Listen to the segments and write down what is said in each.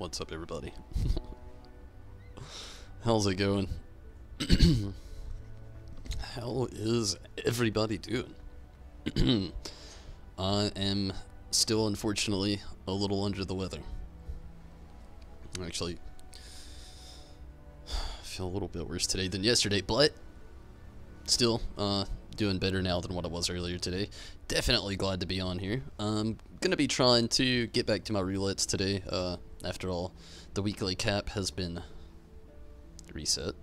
What's up, everybody? How's it going? How is everybody doing? I am still, unfortunately, a little under the weather. Actually, I feel a little bit worse today than yesterday, but still, doing better now than what I was earlier today. Definitely glad to be on here. I'm gonna be trying to get back to my roulettes today. After all, the weekly cap has been reset.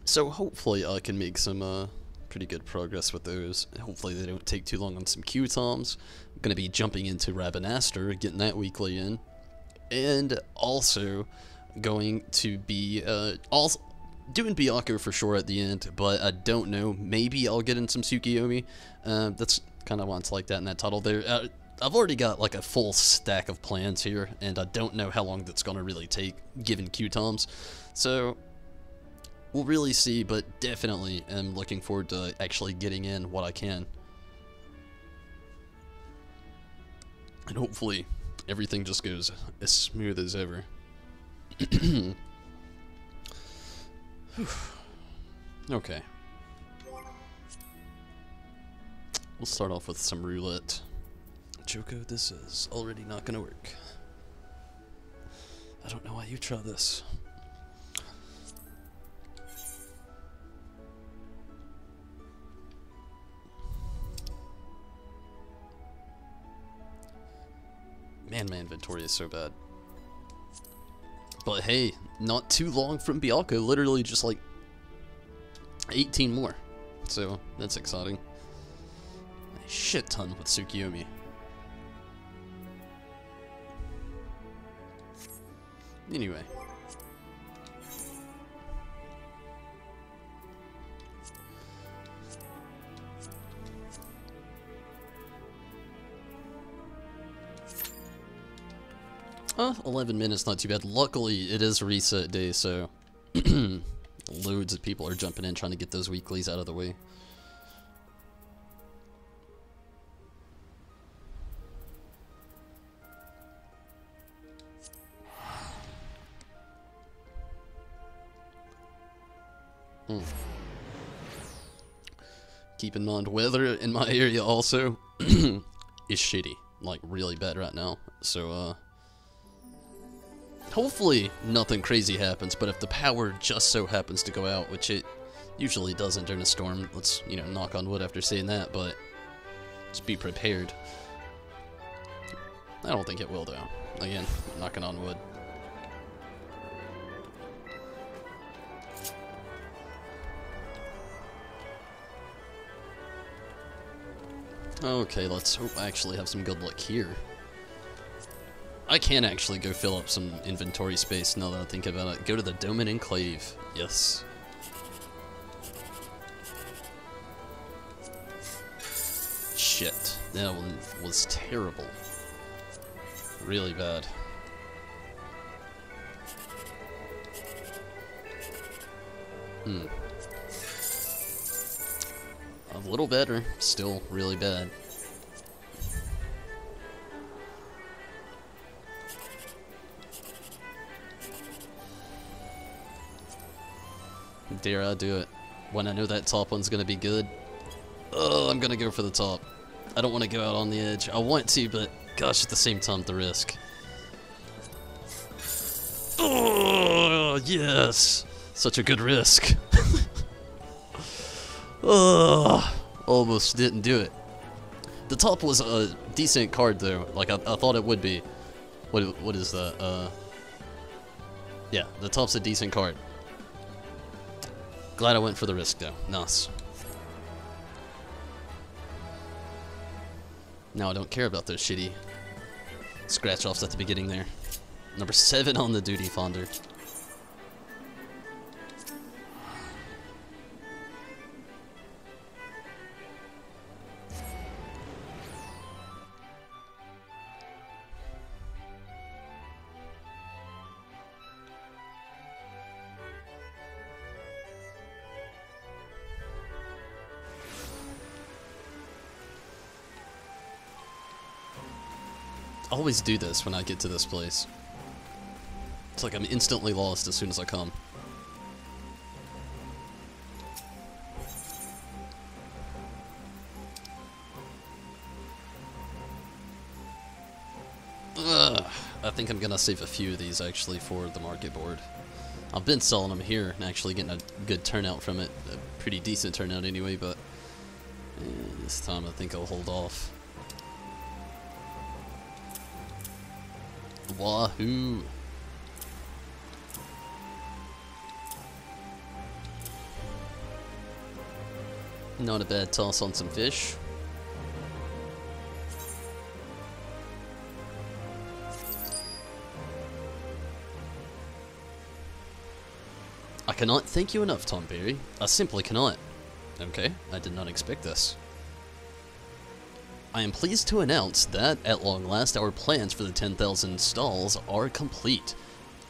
So hopefully I can make some pretty good progress with those. Hopefully they don't take too long on some Q-toms. I'm gonna be jumping into Rabanaster, getting that weekly in. And also going to be also doing Byakko for sure at the end, but I don't know. Maybe I'll get in some Tsukuyomi. That's kind of why it's like that in that title there. I've already got like a full stack of plans here, and I don't know how long that's gonna really take given Q-toms. So we'll really see, but definitely am looking forward to actually getting in what I can. And hopefully everything just goes as smooth as ever. Okay. We'll start off with some roulette. Joko, this is already not gonna work. I don't know why you try this. Man, my inventory is so bad. But hey, not too long from Byakko, literally just like 18 more. So that's exciting. A shit ton with Tsukuyomi. Anyway. 11 minutes, not too bad. Luckily, it is reset day, so loads of people are jumping in trying to get those weeklies out of the way. Keep in mind, weather in my area also is shitty, like really bad right now. So, hopefully nothing crazy happens, but if the power just so happens to go out, which it usually doesn't during a storm, let's, you know, knock on wood after saying that, but just be prepared. I don't think it will, though. Again, knocking on wood. Okay, let's hope I actually have some good luck here. I can actually go fill up some inventory space now that I think about it. Go to the Domin Enclave. Yes. Shit. That one was terrible. Really bad. A little better. Still really bad. Dare I do it when I know that top one's gonna be good? Oh, I'm gonna go for the top. I don't want to go out on the edge. I want to, but gosh, at the same time, the risk. Oh, yes! Such a good risk. Oh, almost didn't do it. The top was a decent card, though. Like, I thought it would be. What is that? Yeah, the top's a decent card. Glad I went for the risk, though. Nice. Now I don't care about those shitty scratch-offs at the beginning there. Number 7 on the duty fonder. always do this when I get to this place. It's like I'm instantly lost as soon as I come. I think I'm gonna save a few of these actually for the market board. I've been selling them here and actually getting a good turnout from it. A pretty decent turnout anyway, but this time I think I'll hold off. Wahoo! Not a bad toss on some fish. I cannot thank you enough, Tom Berry. I simply cannot. Okay, I did not expect this. I am pleased to announce that, at long last, our plans for the 10,000 stalls are complete.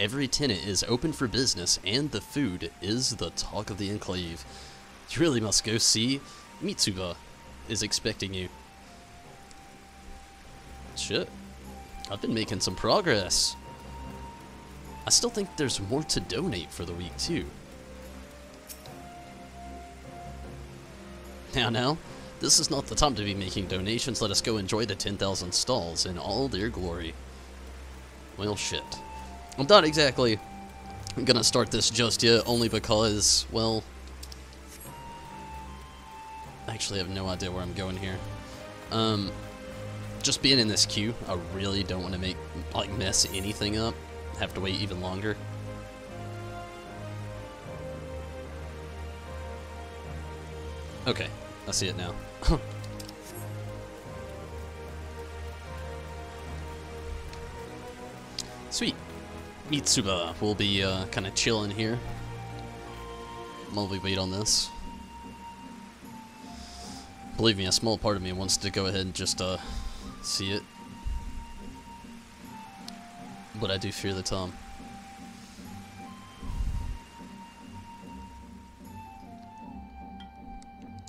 Every tenant is open for business, and the food is the talk of the enclave. You really must go see. Mitsuba is expecting you. Shit. I've been making some progress. I still think there's more to donate for the week, too. Now, this is not the time to be making donations. Let us go enjoy the 10,000 stalls in all their glory. Well, shit. I'm not exactly gonna start this just yet, only because, well, I actually have no idea where I'm going here. Just being in this queue, I really don't want to mess anything up. Have to wait even longer. Okay, I see it now. Sweet. Mitsuba will be kind of chilling here while we wait on this. Believe me, a small part of me wants to go ahead and just see it. But I do fear the Tom.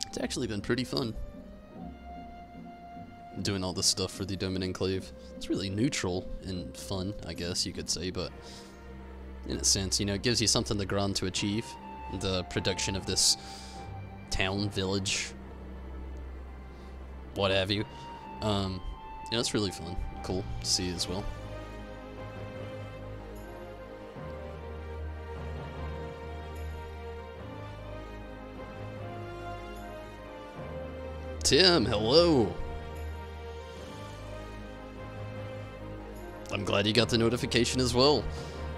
It's actually been pretty fun doing all this stuff for the Domin Enclave. It's really neutral and fun, I guess you could say, but in a sense, you know, it gives you something to grind to achieve. The production of this town, village, what have you. Yeah, it's really fun. Cool to see as well. Tim, hello. I'm glad you got the notification as well.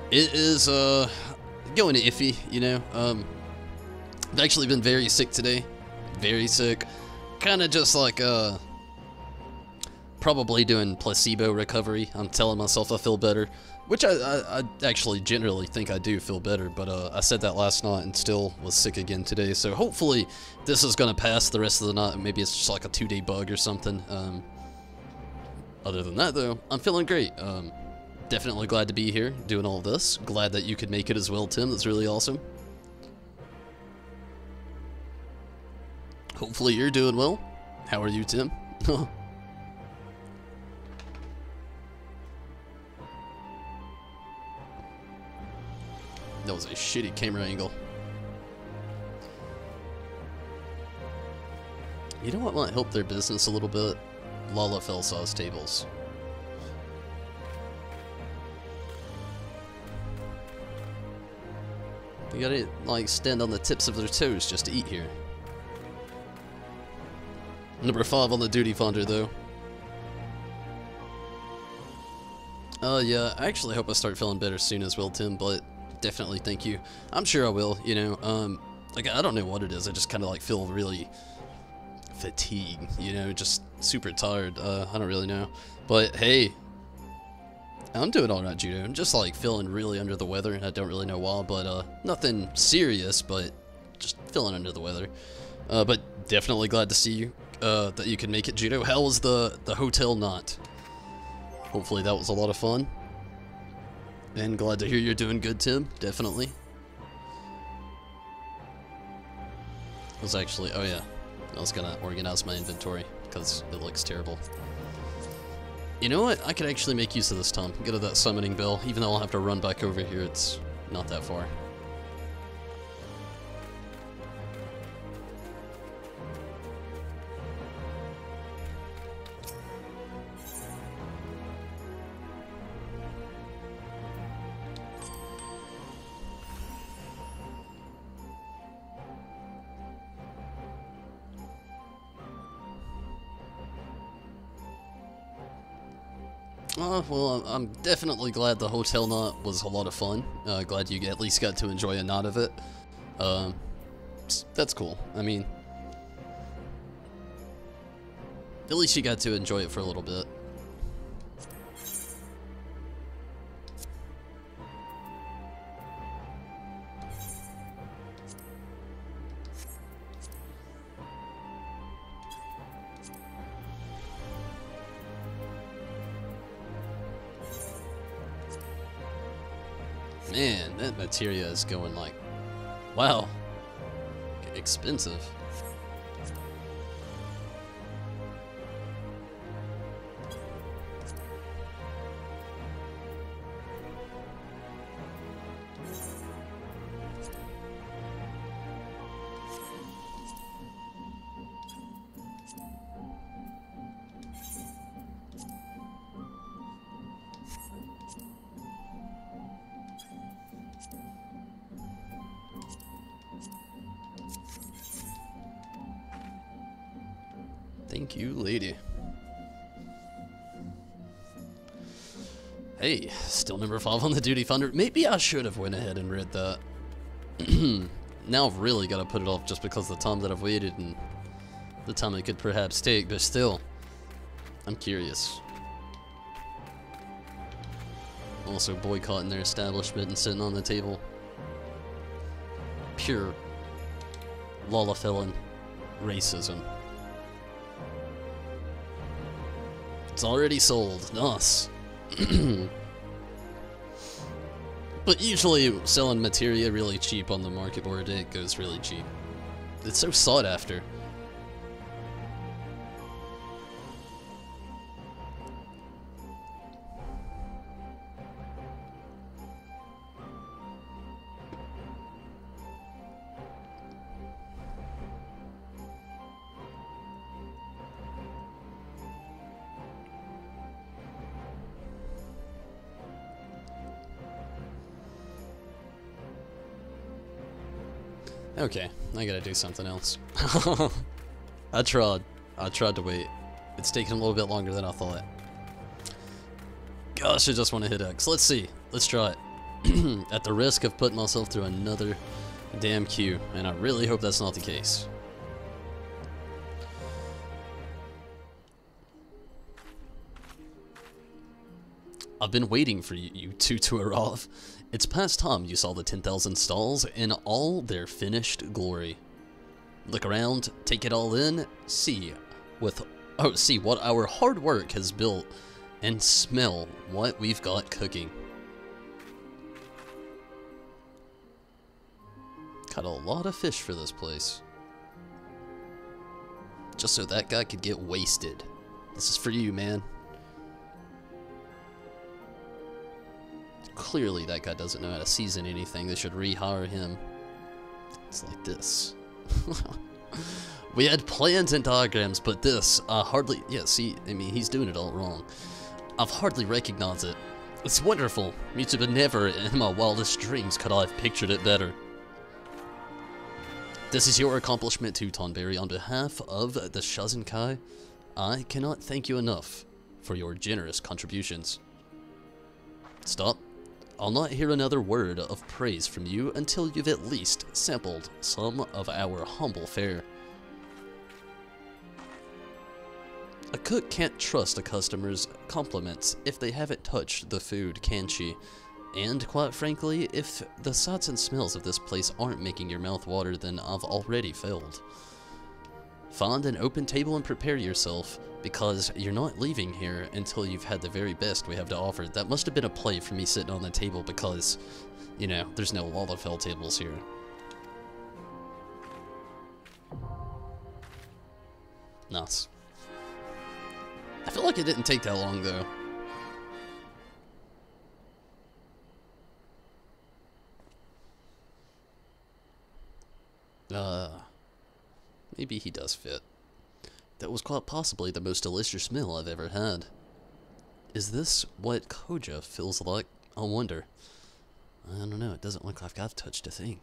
It is going iffy, you know. I've actually been very sick today. Very sick. Kind of just like probably doing placebo recovery. I'm telling myself I feel better, which I actually generally think I do feel better, but I said that last night and still was sick again today, so hopefully this is going to pass the rest of the night. Maybe it's just like a 2-day bug or something. Other than that, though, I'm feeling great. Definitely glad to be here doing all this. Glad that you could make it as well, Tim. That's really awesome. Hopefully you're doing well. How are you, Tim? That was a shitty camera angle. You know what might help their business a little bit? Lalafell sauce tables. You gotta, like, stand on the tips of their toes just to eat here. Number 5 on the duty finder, though. Yeah, I actually hope I start feeling better soon as well, Tim, but definitely thank you. I'm sure I will, you know, like, I don't know what it is, I just kind of, like, feel really fatigued, you know, just super tired. I don't really know, but hey, I'm doing alright, Judo. I'm just, like, feeling really under the weather. I don't really know why, but nothing serious, but just feeling under the weather. But definitely glad to see you, that you can make it, Judo. How was the hotel night? Hopefully that was a lot of fun. And glad to hear you're doing good, Tim. Definitely. I was actually, oh yeah, I was gonna organize my inventory because it looks terrible. You know what? I could actually make use of this time. Get to that summoning bell, even though I'll have to run back over here. It's not that far. Well, I'm definitely glad the hotel knot was a lot of fun. Glad you at least got to enjoy a knot of it. That's cool. I mean, at least you got to enjoy it for a little bit. Man, that materia is going like, wow, expensive. Thank you, lady. Hey, still number 5 on the duty finder. Maybe I should have went ahead and read that. Now I've really got to put it off just because of the time that I've waited and the time it could perhaps take, but still, I'm curious. Also boycotting their establishment and sitting on the table. Pure Lollapelin racism. It's already sold. Nice. But usually selling materia really cheap on the market board, it goes really cheap. It's so sought after. Okay, I gotta do something else. I tried to wait. It's taking a little bit longer than I thought. Gosh, I just want to hit X. Let's see. Let's try it. At the risk of putting myself through another damn queue, and I really hope that's not the case. I've been waiting for you two to arrive. It's past time you saw the 10,000 stalls in all their finished glory. Look around, take it all in, see what our hard work has built, and smell what we've got cooking. Caught a lot of fish for this place. Just so that guy could get wasted. This is for you, man. Clearly that guy doesn't know how to season anything. They should rehire him. It's like this. We had plans and diagrams, but this, yeah, see, I mean, he's doing it all wrong. I've hardly recognized it. It's wonderful. But never in my wildest dreams could I have pictured it better. This is your accomplishment too, Tonberry. On behalf of the Shizenkai, I cannot thank you enough for your generous contributions. Stop. I'll not hear another word of praise from you until you've at least sampled some of our humble fare. A cook can't trust a customer's compliments if they haven't touched the food, can she? And quite frankly, if the sights and smells of this place aren't making your mouth water, then I've already failed. Find an open table and prepare yourself, because you're not leaving here until you've had the very best we have to offer. That must have been a play for me sitting on the table because, you know, there's no Lalafell tables here. Nice. I feel like it didn't take that long, though. Maybe he does fit. That was quite possibly the most delicious meal I've ever had. Is this what Koja feels like? I wonder. I don't know, it doesn't look like I've touched a thing.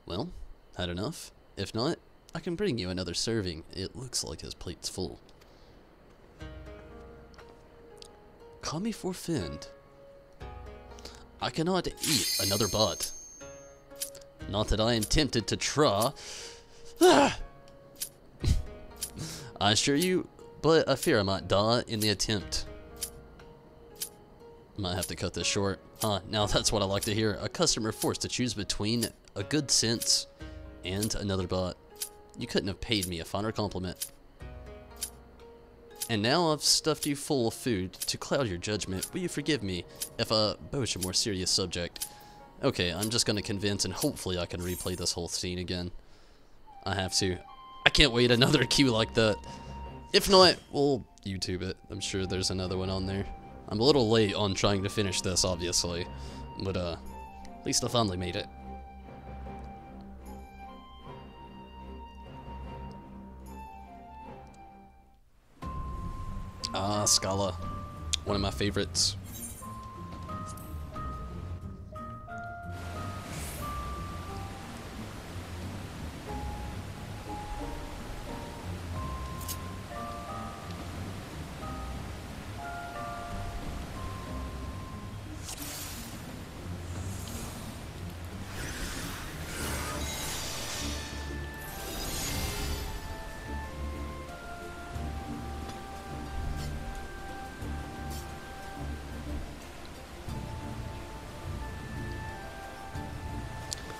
Well, had enough? If not, I can bring you another serving. It looks like his plate's full. Kami forfend. I cannot eat another butt. Not that I am tempted to try. I assure you, but I fear I might die in the attempt. Might have to cut this short. Now that's what I like to hear. A customer forced to choose between a good sense and another bot. You couldn't have paid me a finer compliment. And now I've stuffed you full of food to cloud your judgment. Will you forgive me if I broach a more serious subject? Okay, I'm just gonna convince and hopefully I can replay this whole scene again. I have to. I can't wait another queue like that. If not, we'll YouTube it. I'm sure there's another one on there. I'm a little late on trying to finish this, obviously. But, at least I finally made it. Ah, Scala. One of my favorites.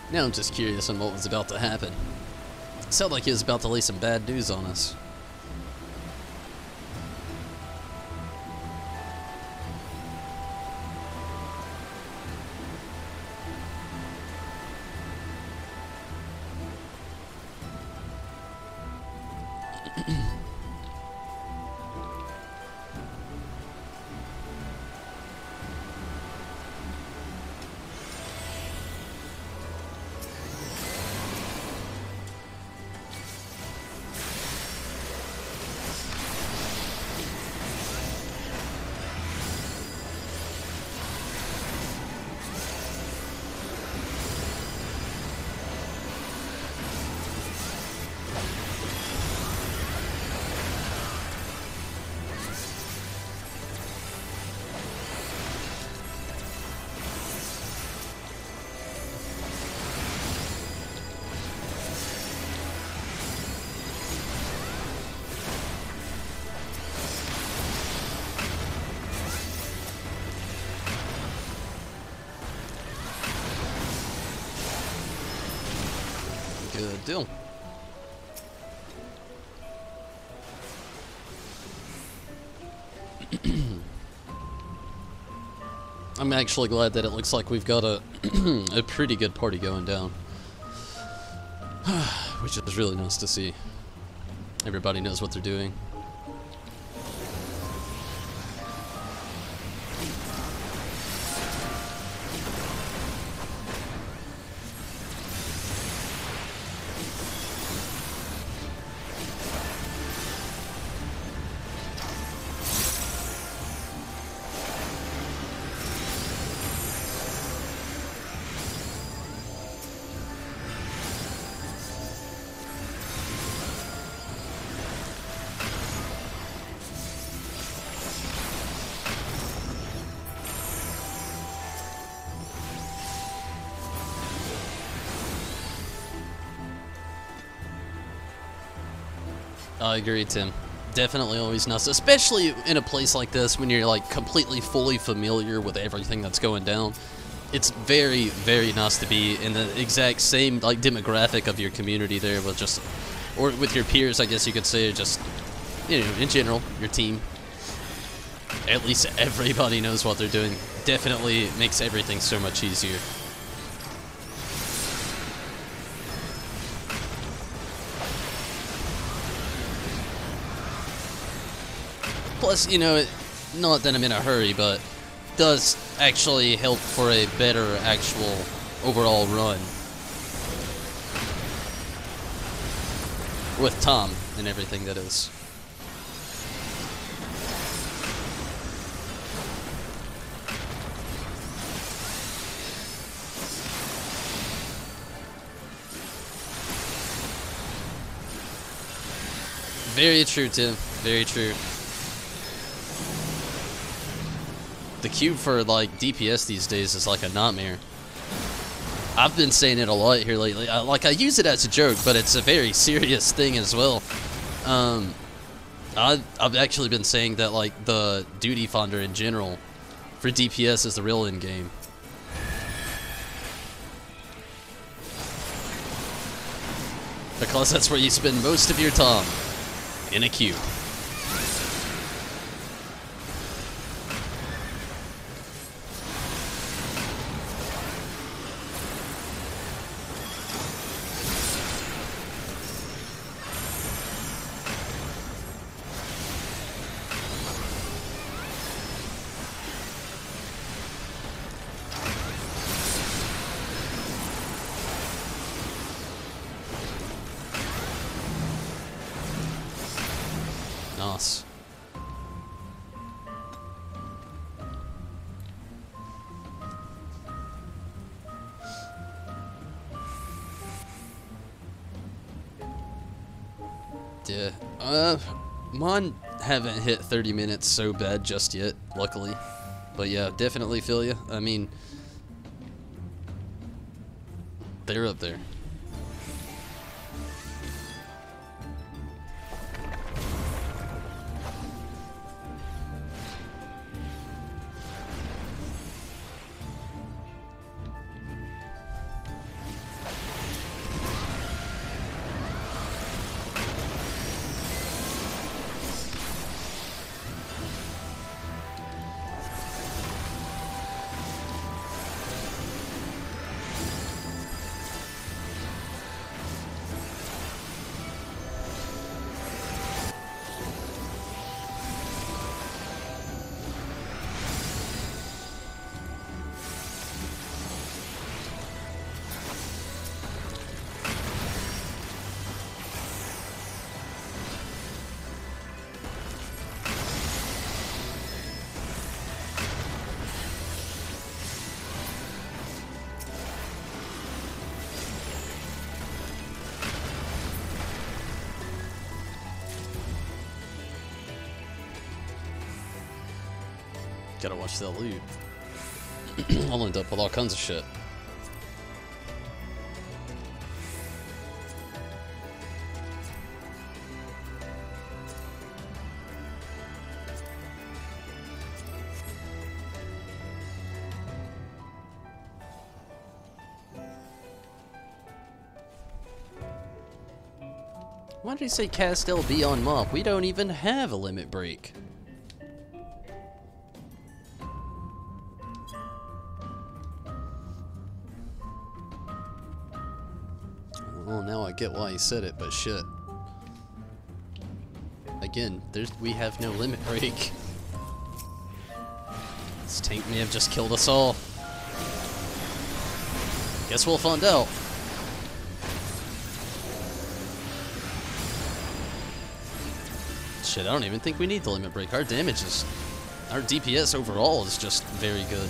Now I'm just curious on what was about to happen. It sounded like he was about to lay some bad news on us. Good deal. I'm actually glad that it looks like we've got a a pretty good party going down. Which is really nice to see. Everybody knows what they're doing. I agree, Tim. Definitely always nice, especially in a place like this when you're like completely fully familiar with everything that's going down. It's very, very nice to be in the exact same like demographic of your community there, with just, or with your peers, I guess you could say, just, you know, in general, your team. At least everybody knows what they're doing. Definitely makes everything so much easier. Plus, you know, not that I'm in a hurry, but does actually help for a better actual overall run with Tom and everything that is. Very true, Tim. Very true. The cube for, like, DPS these days is like a nightmare. I've been saying it a lot here lately. Like, I use it as a joke, but it's a very serious thing as well. I've actually been saying that, like, the Duty Finder in general for DPS is the real end game. Because that's where you spend most of your time. In a cube. Nice. Yeah. Mine haven't hit 30 minutes so bad just yet, luckily. But yeah, definitely feel you. I mean, they're up there. Gotta watch that loot. I'll end up with all kinds of shit. Why did he say cast LB on mob? We don't even have a limit break. Well, now I get why he said it, but shit. Again, we have no limit break. This tank may have just killed us all. Guess we'll find out. Shit, I don't even think we need the limit break. Our damage is... Our DPS overall is just very good.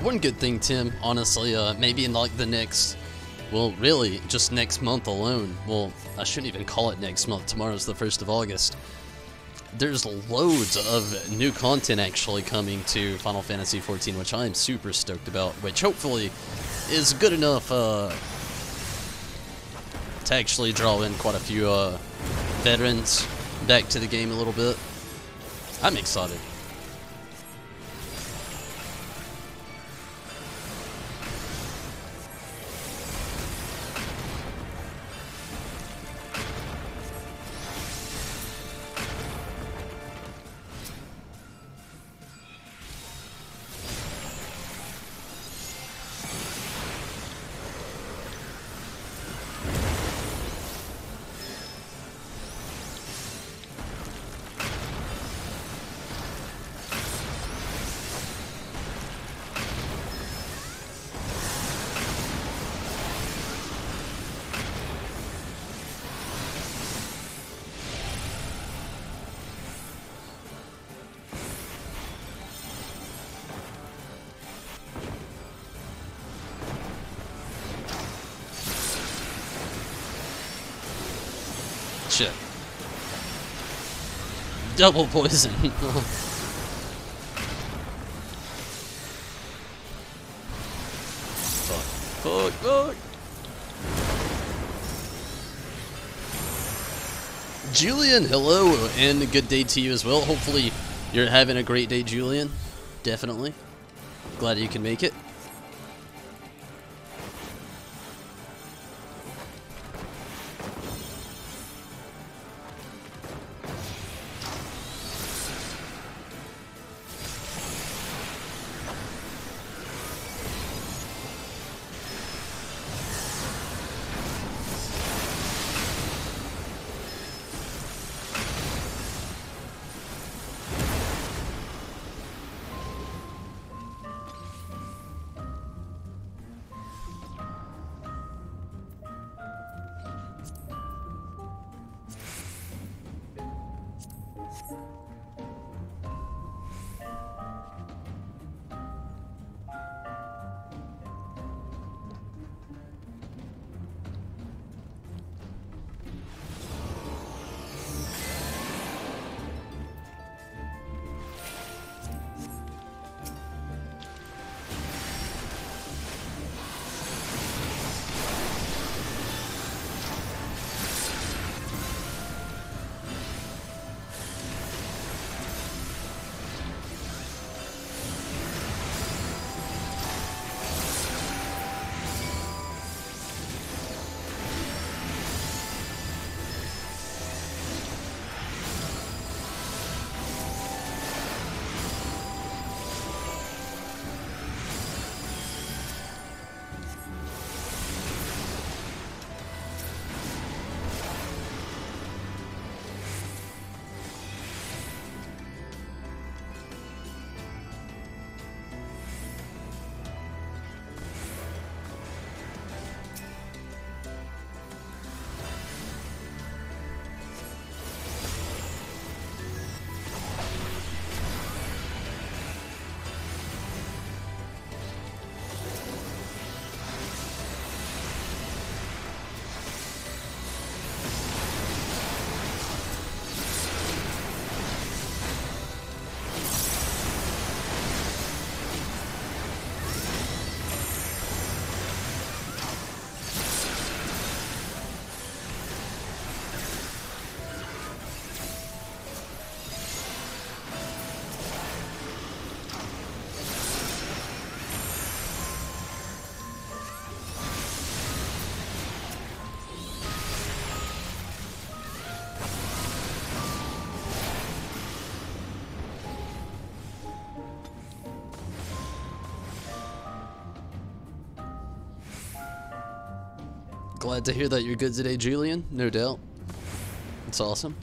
One good thing, Tim, honestly, maybe in like the next, well, really, just next month alone. Well, I shouldn't even call it next month. Tomorrow's the 1st of August. There's loads of new content actually coming to Final Fantasy XIV, which I am super stoked about, which hopefully is good enough to actually draw in quite a few veterans back to the game a little bit. I'm excited. Shit. Double poison. Fuck, fuck. Julian, hello, and a good day to you as well. Hopefully you're having a great day, Julian. Definitely. Glad you can make it. Glad to hear that you're good today, Julian. No doubt. It's awesome.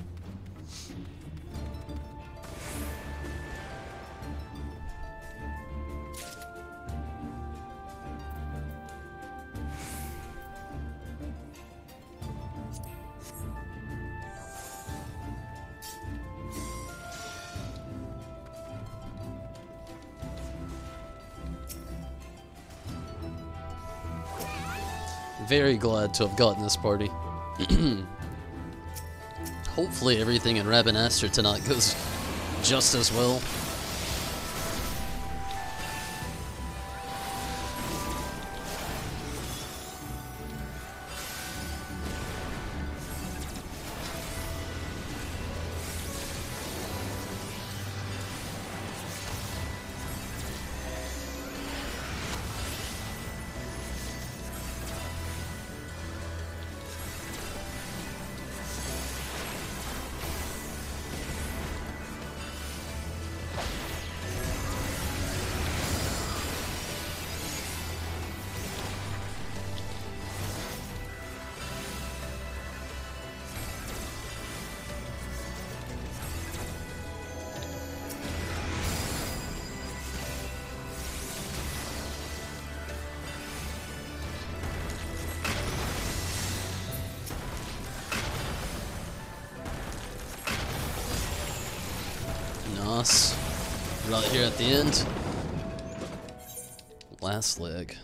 very glad to have gotten this party. Hopefully everything in Rabanaster tonight goes just as well. Nice. Right here at the end. Last leg.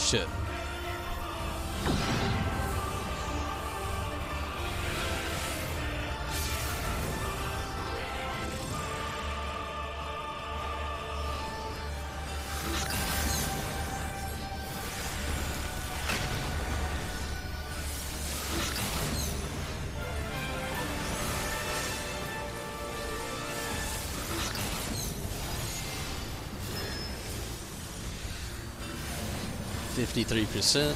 Shit. %53.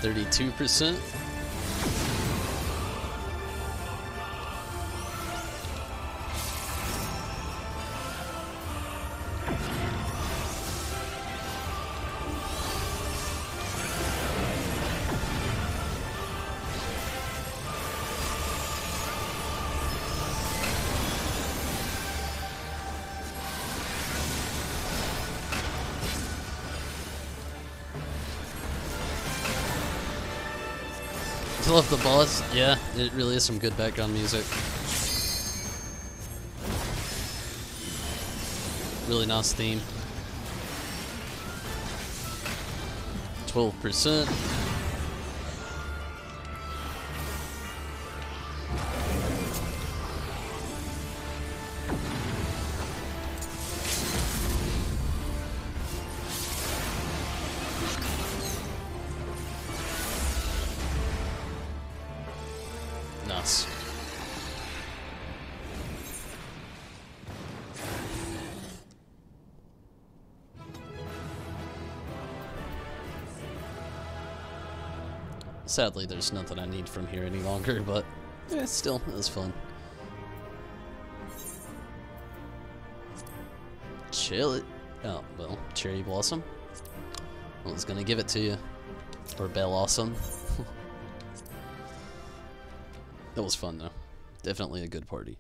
%32. I love the boss. Yeah, it really is some good background music. Really nice theme. 12%. Nice. Sadly, there's nothing I need from here any longer, but still, it was fun. Chill. Oh, well, Cherry Blossom. I was gonna give it to you. Or Bellossom. That was fun, though. Definitely a good party.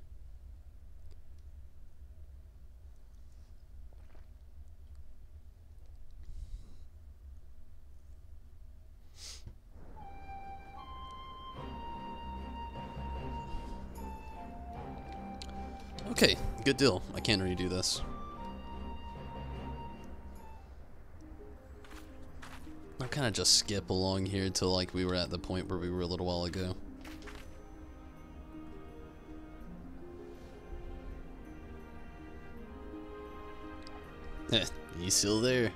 Okay, good deal. I can't redo this. I'll kind of just skip along here till like we were at the point where we were a little while ago. He's still there.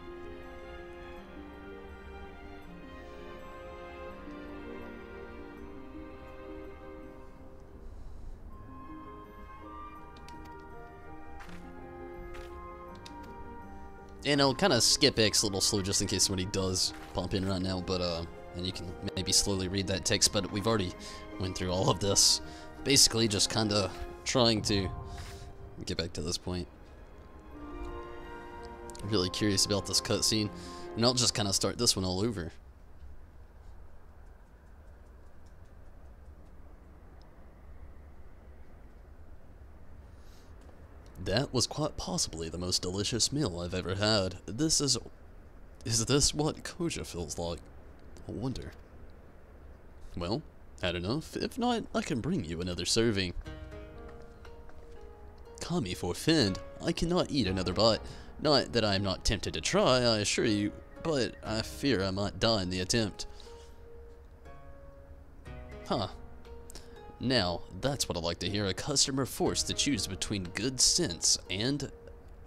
And I'll kind of skip X a little slow just in case somebody does pop in right now, but and you can maybe slowly read that text, but we've already went through all of this. Basically just kind of trying to get back to this point. I'm really curious about this cutscene, and I'll just kind of start this one all over. That was quite possibly the most delicious meal I've ever had. Is this what Koja feels like? I wonder. Well, had enough? If not, I can bring you another serving. Kami forfend. I cannot eat another bite. Not that I am not tempted to try, I assure you, but I fear I might die in the attempt. Huh. Now, that's what I like to hear, a customer forced to choose between good sense and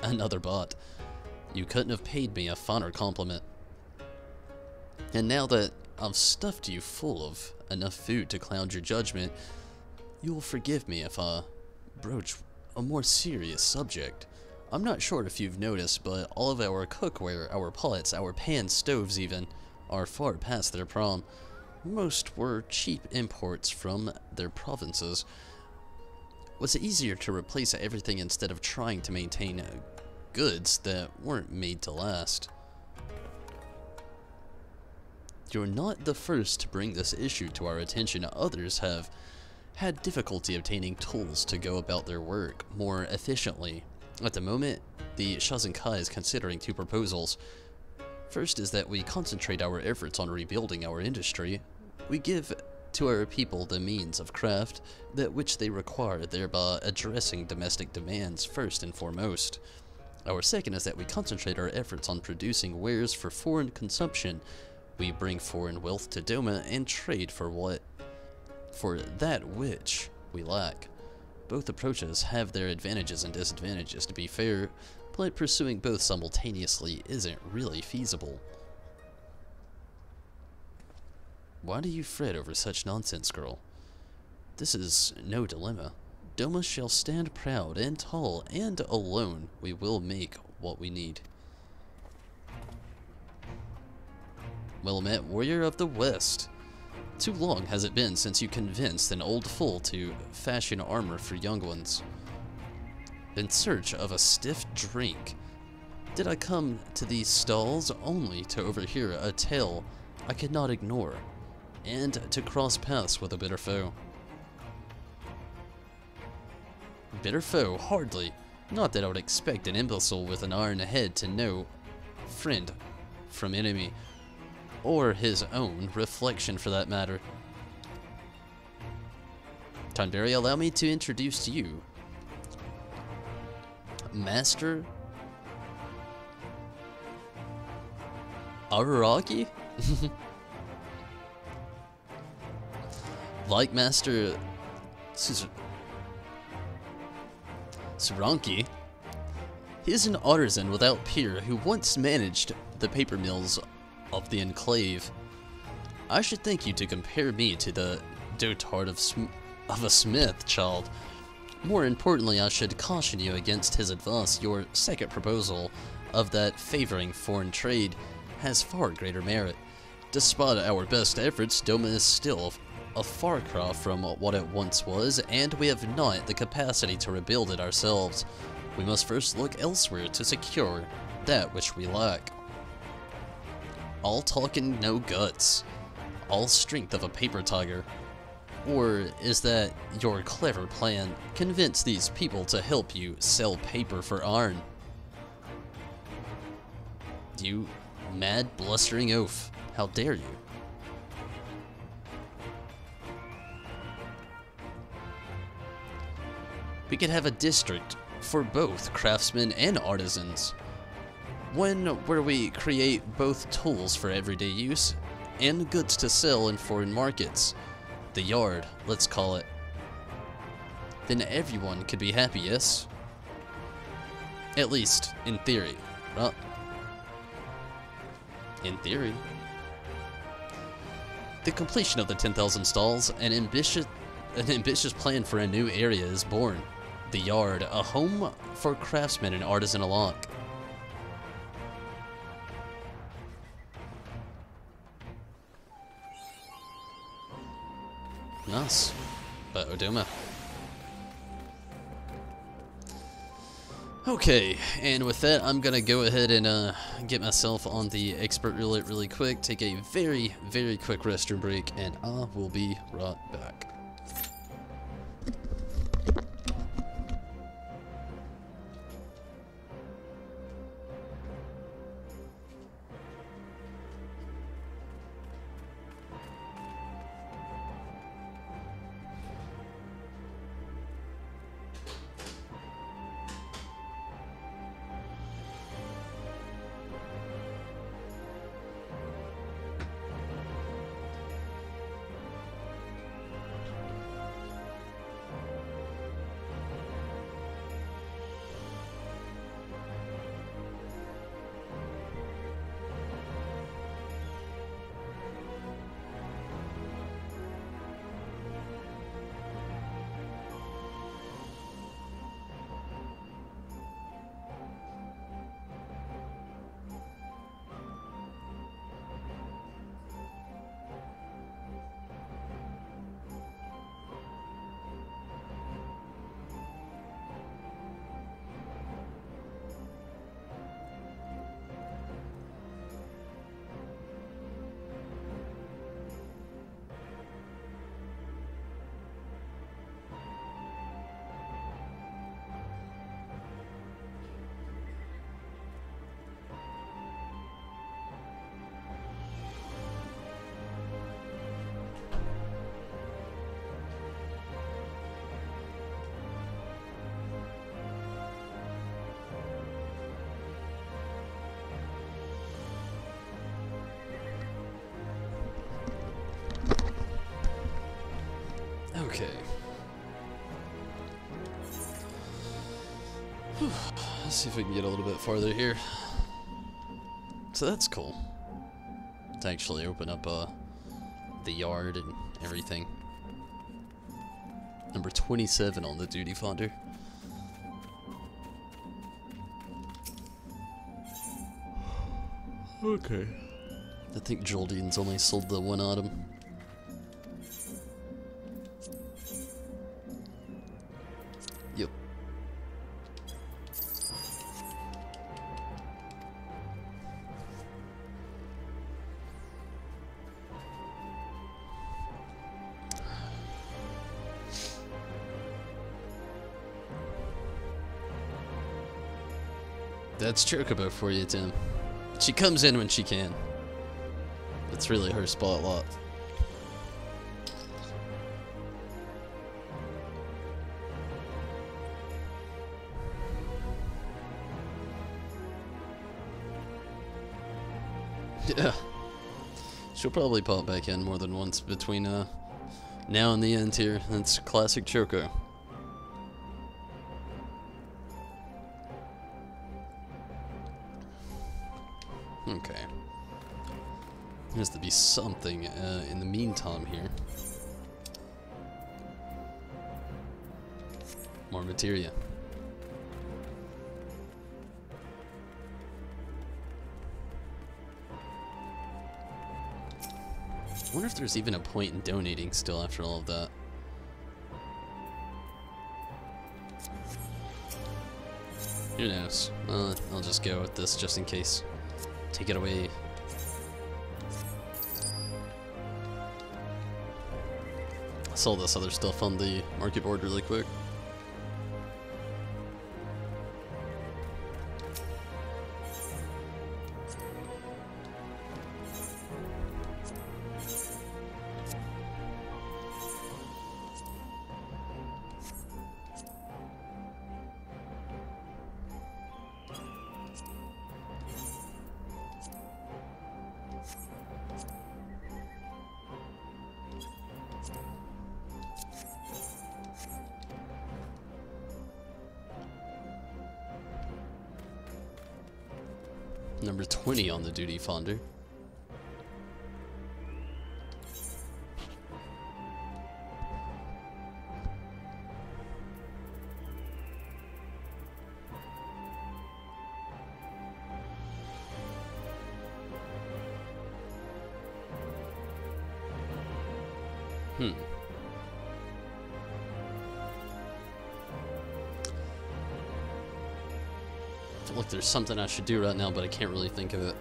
another bot. You couldn't have paid me a finer compliment. And now that I've stuffed you full of enough food to cloud your judgment, you will forgive me if I broach a more serious subject. I'm not sure if you've noticed, but all of our cookware, our pots, our pan stoves even, are far past their prime. Most were cheap imports from their provinces. Was it easier to replace everything instead of trying to maintain goods that weren't made to last? You're not the first to bring this issue to our attention. Others have had difficulty obtaining tools to go about their work more efficiently. At the moment, the Shizinkai is considering two proposals. First is that we concentrate our efforts on rebuilding our industry. We give to our people the means of craft that which they require, thereby addressing domestic demands first and foremost. Our second is that we concentrate our efforts on producing wares for foreign consumption. We bring foreign wealth to Doma and trade for that which we lack. Both approaches have their advantages and disadvantages, to be fair, but pursuing both simultaneously isn't really feasible. Why do you fret over such nonsense, girl? This is no dilemma. Doma shall stand proud and tall, and alone we will make what we need. Well met, warrior of the West. Too long has it been since you convinced an old fool to fashion armor for young ones. In search of a stiff drink, did I come to these stalls only to overhear a tale I could not ignore, and to cross paths with a bitter foe. Bitter foe, hardly. Not that I would expect an imbecile with an iron head to know friend from enemy, or his own reflection for that matter. Tonberry, allow me to introduce to you Master Araragi? Like Master Suranki, he is an artisan without peer who once managed the paper mills of the enclave. I should thank you to compare me to the dotard of a smith, child. More importantly, I should caution you against his advice. Your second proposal of that favoring foreign trade has far greater merit. Despite our best efforts, Doma is still a far cry from what it once was, and we have not the capacity to rebuild it ourselves. we must first look elsewhere to secure that which we lack. All talk and no guts. All strength of a paper tiger. Or is that your clever plan convince these people to help you sell paper for iron? You mad blustering oaf, how dare you? We could have a district for both craftsmen and artisans. One where we create both tools for everyday use and goods to sell in foreign markets. The yard, let's call it. Then everyone could be happy, yes? At least, in theory, right? In theory. The completion of the 10,000 stalls, an ambitious plan for a new area is born. The yard, a home for craftsmen and artisan alike. Nice. But Odoma. Okay, and with that, I'm gonna go ahead and get myself on the expert roulette really quick, take a very, very quick restroom break, and I will be right back. Okay. Let's see if we can get a little bit farther here. So that's cool. To actually open up the yard and everything. Number 27 on the duty finder. Okay. I think Joldian's only sold the one item. Yep. That's Chocobo for you, Tim. She comes in when she can. It's really her spotlight. Yeah. She'll probably pop back in more than once between now and the end here. That's classic Choco. Okay. There has to be something in the meantime here. More materia. I wonder if there's even a point in donating still after all of that. Who knows? I'll just go with this just in case. Take it away. I saw this other stuff on the market board really quick. Number 20 on the duty fonder. Look, there's something I should do right now, but I can't really think of it.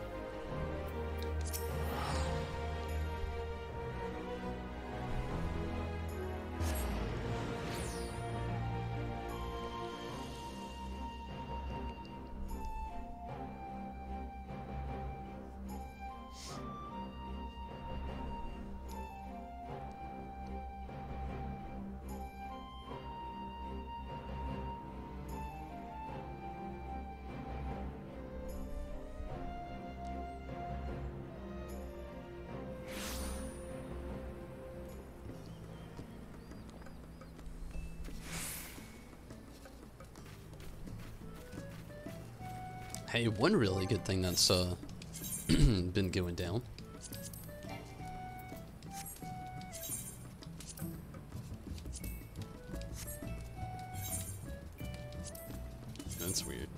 Hey, one really good thing that's been going down. That's weird.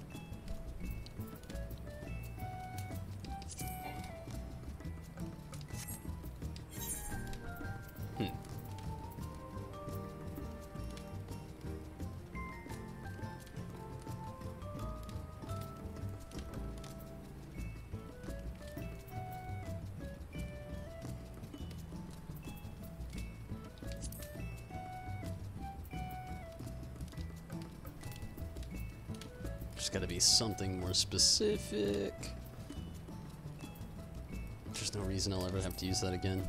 There's got to be something more specific. There's no reason I'll ever have to use that again.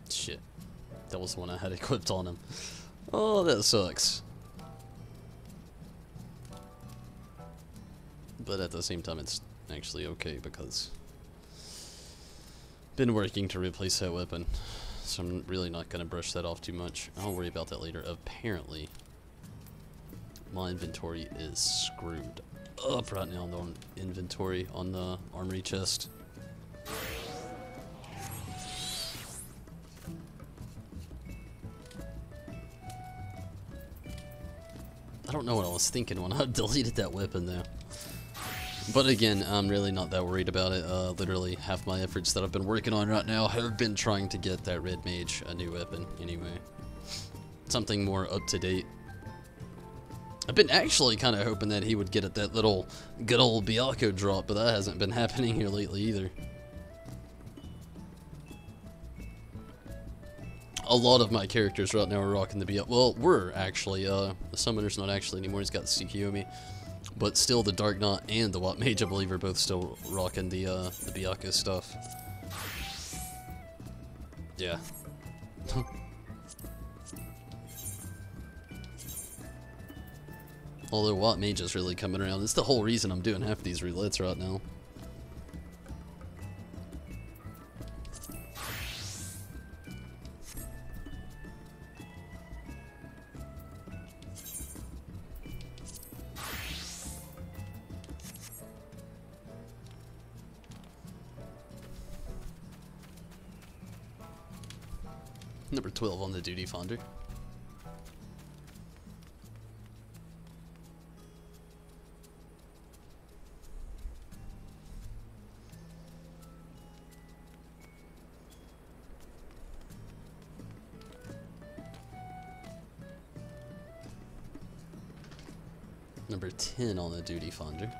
Shit. That was the one I had equipped on him. Oh, that sucks. But at the same time, it's actually okay because been working to replace that weapon. So I'm really not going to brush that off too much. I'll worry about that later. Apparently, my inventory is screwed up right now on inventory on the armory chest. I don't know what I was thinking when I deleted that weapon though. But again, I'm really not that worried about it. Literally half my efforts that I've been working on right now have been trying to get that red mage a new weapon anyway. Something more up to date. I've been actually kind of hoping that he would get at that little good old Byakko drop, but that hasn't been happening here lately either. A lot of my characters right now are rocking the Byakko. Well, we're actually, the Summoner's not actually anymore, he's got the Tsukuyomi. But still, the Dark Knot and the Watt Mage, I believe, are both still rocking the Byakko stuff. Yeah. Although Watt Mage is really coming around. It's the whole reason I'm doing half these roulettes right now. Number 12 on the duty finder. Number 10 on the duty finder.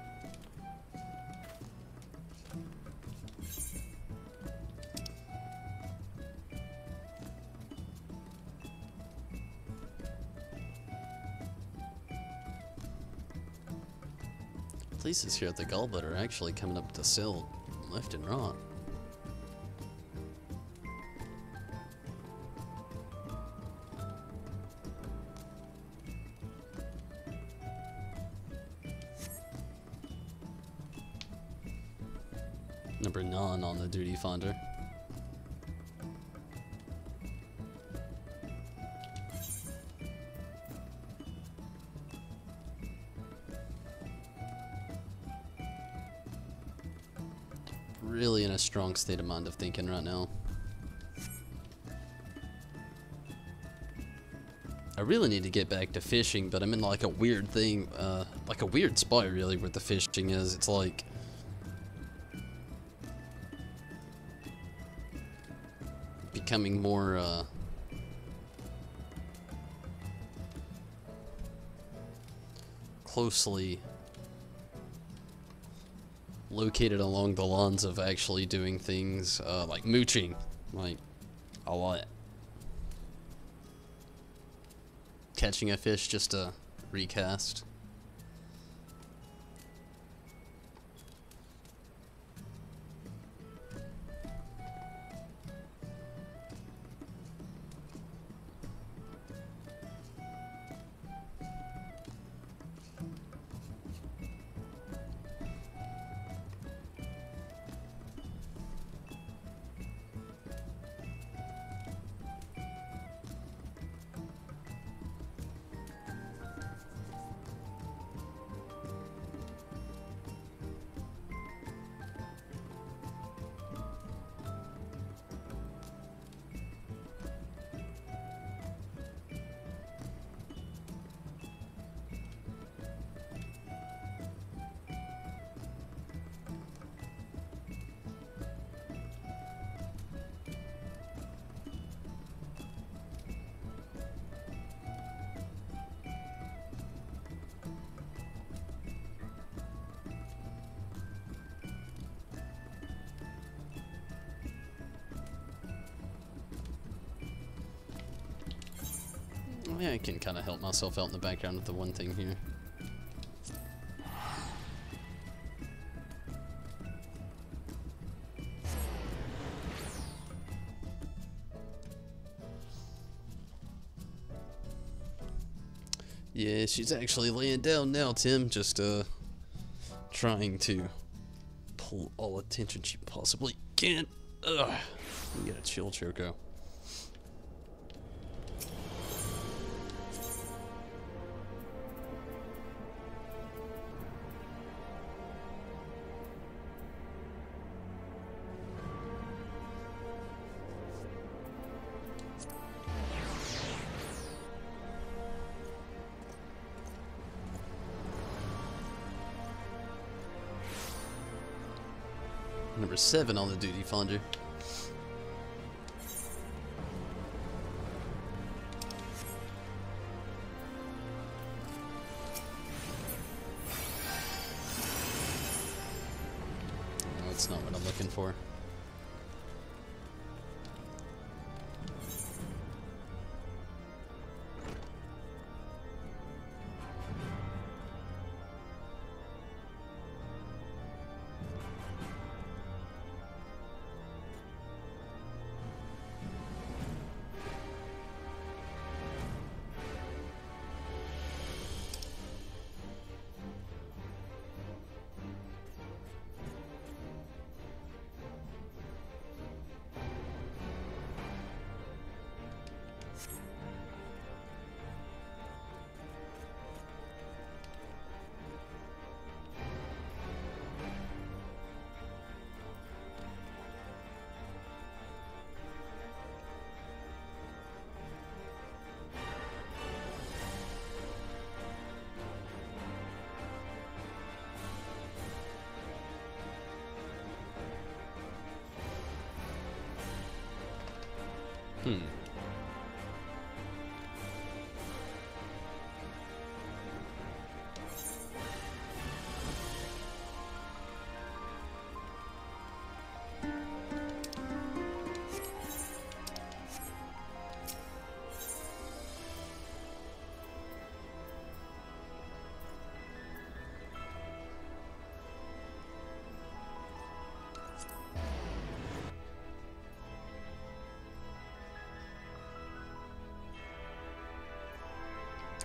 Places here at the gallbladder are actually coming up to sell left and right. Number 9 on the duty finder. Really in a strong state of mind of thinking right now. I really need to get back to fishing, but I'm in like a weird thing, like a weird spot really where the fishing is. It's like becoming more closely located along the lines of actually doing things like mooching, like a lot. Catching a fish just to recast. Yeah, I can kind of help myself out in the background with the one thing here. Yeah, she's actually laying down now, Tim. Just trying to pull all attention she possibly can. Ugh. You gotta chill, Choco. Number 7 on the duty finder. No, that's not what I'm looking for.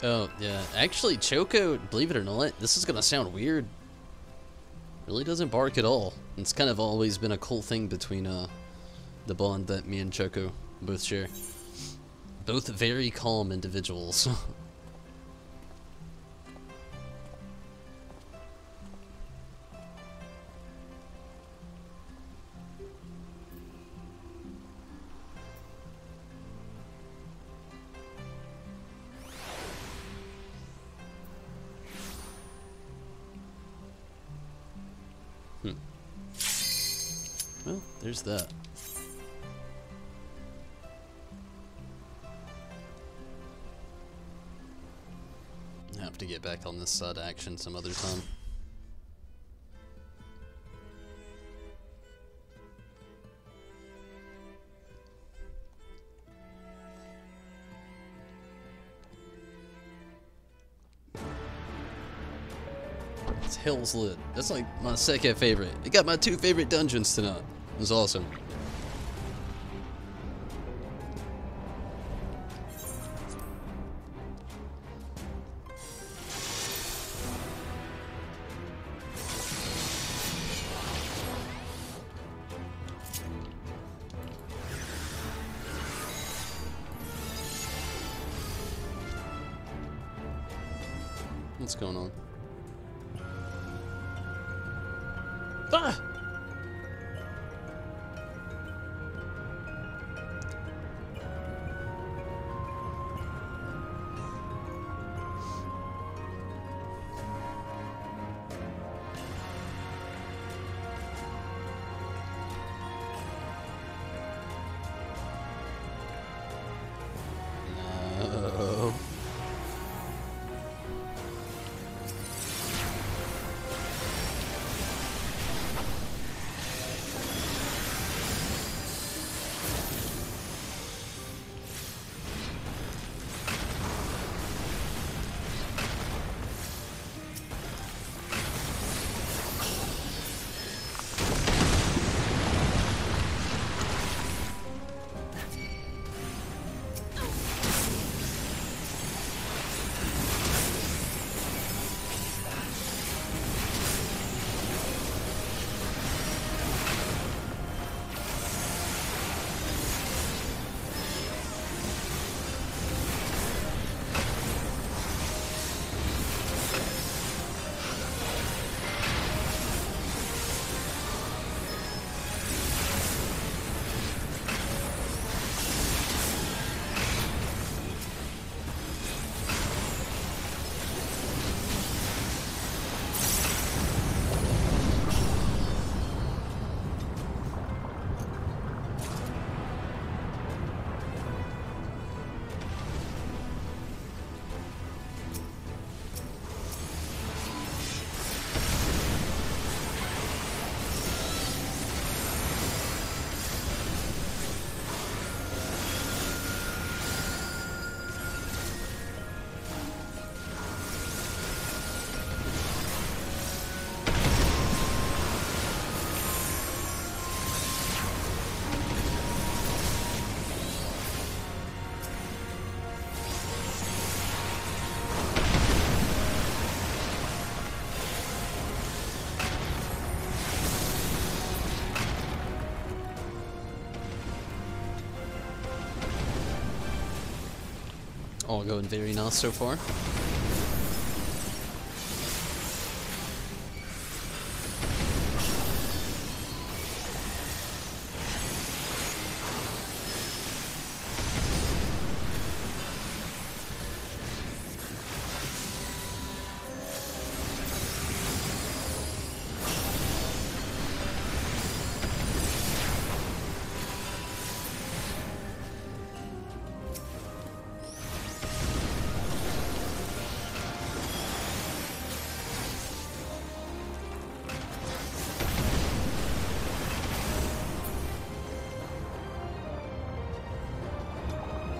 Oh, yeah. Actually, Choco, believe it or not, this is gonna sound weird. Really doesn't bark at all. It's kind of always been a cool thing between the bond that me and Choco both share. Both very calm individuals. Well, there's that. I have to get back on this side action some other time. It's Hell's Lit. That's like my second favorite. It got my 2 favorite dungeons tonight. It was awesome. What's going on? Ah! No. All going very nice so far.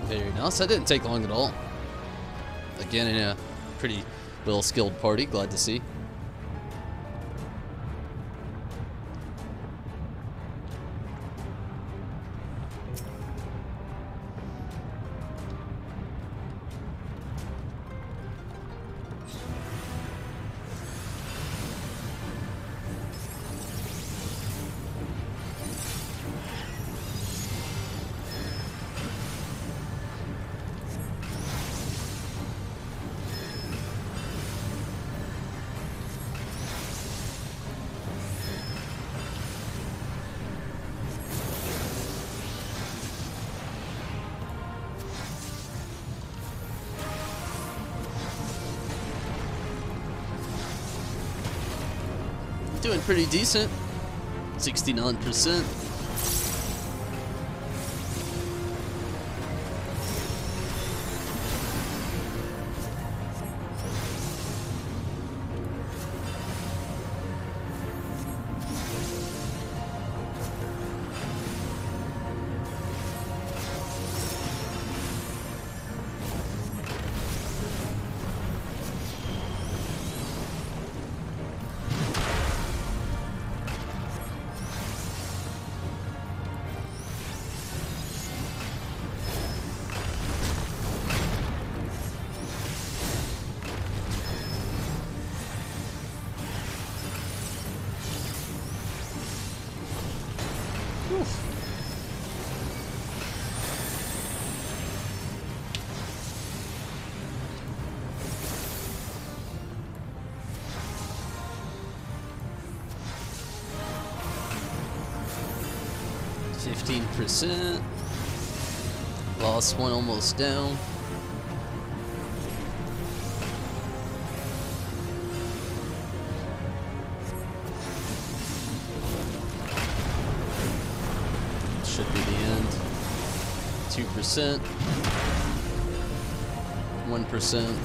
Very nice. That didn't take long at all. Again, in a pretty well-skilled party. Glad to see. Doing pretty decent. 69%. Oof. %. Lost one, almost down. Should be the end. 2%. 1%.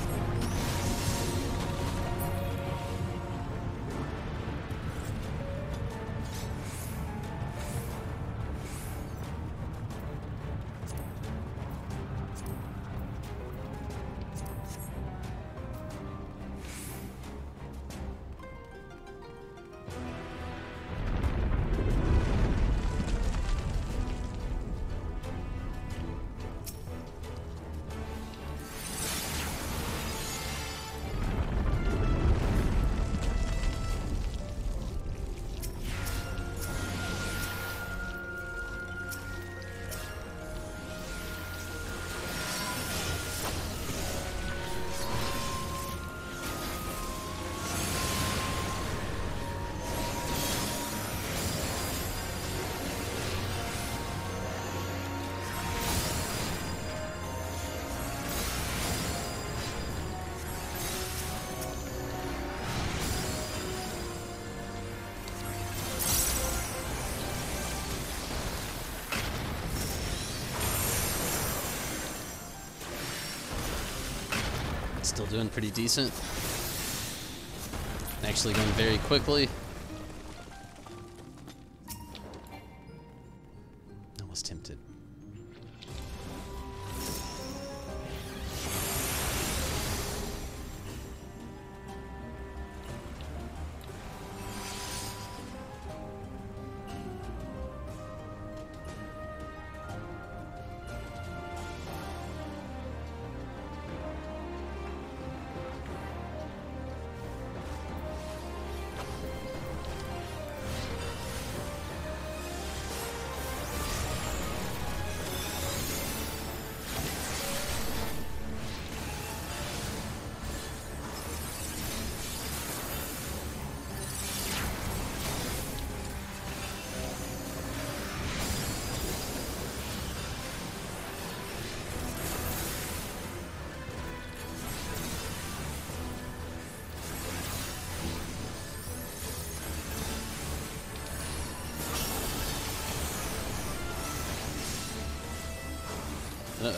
Still doing pretty decent. Actually going very quickly. I was tempted. Uh-oh.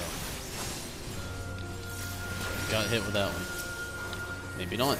Got hit with that one. Maybe not.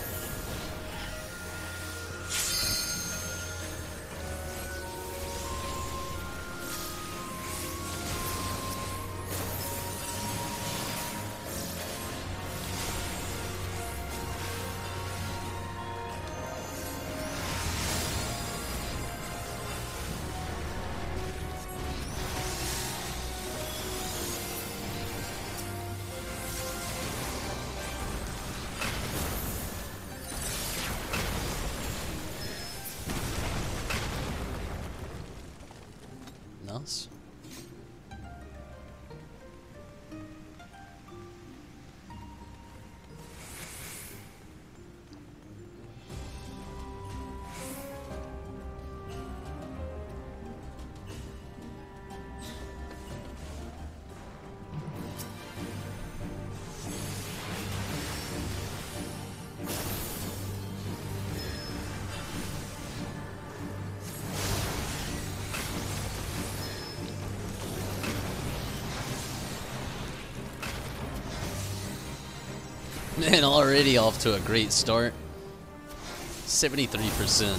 Nice. Man, already off to a great start. 73%.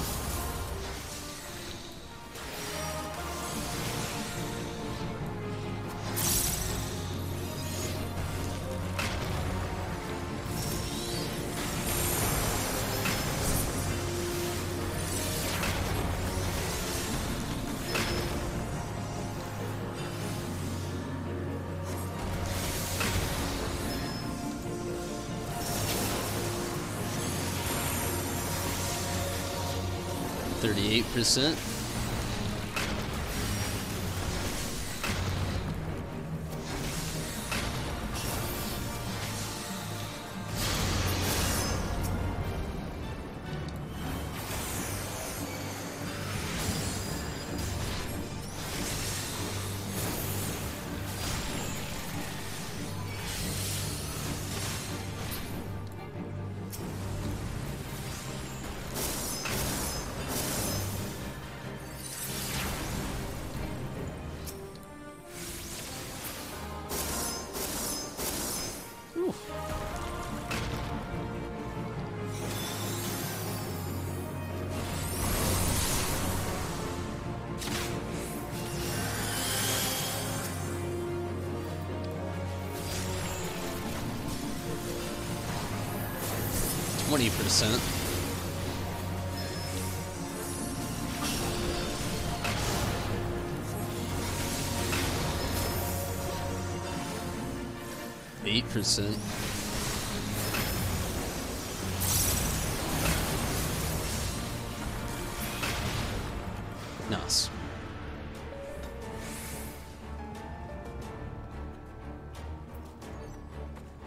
%. %. %. Nice.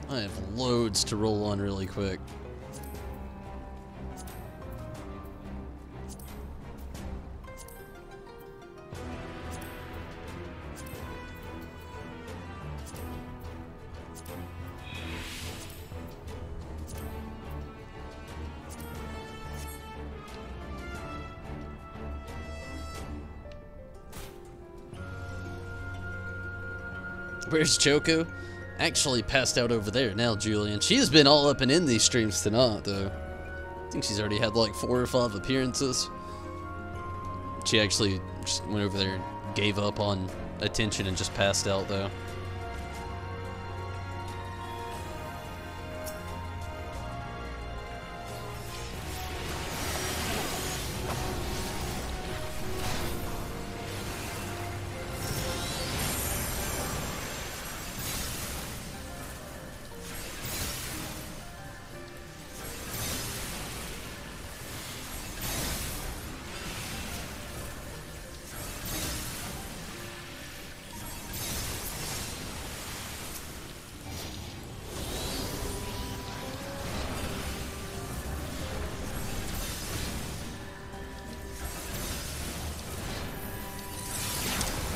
I have loads to roll on really quick. Where's Choco? Actually passed out over there now, Julian. She's been all up and in these streams tonight, though. I think she's already had like 4 or 5 appearances. She actually just went over there and gave up on attention and just passed out, though.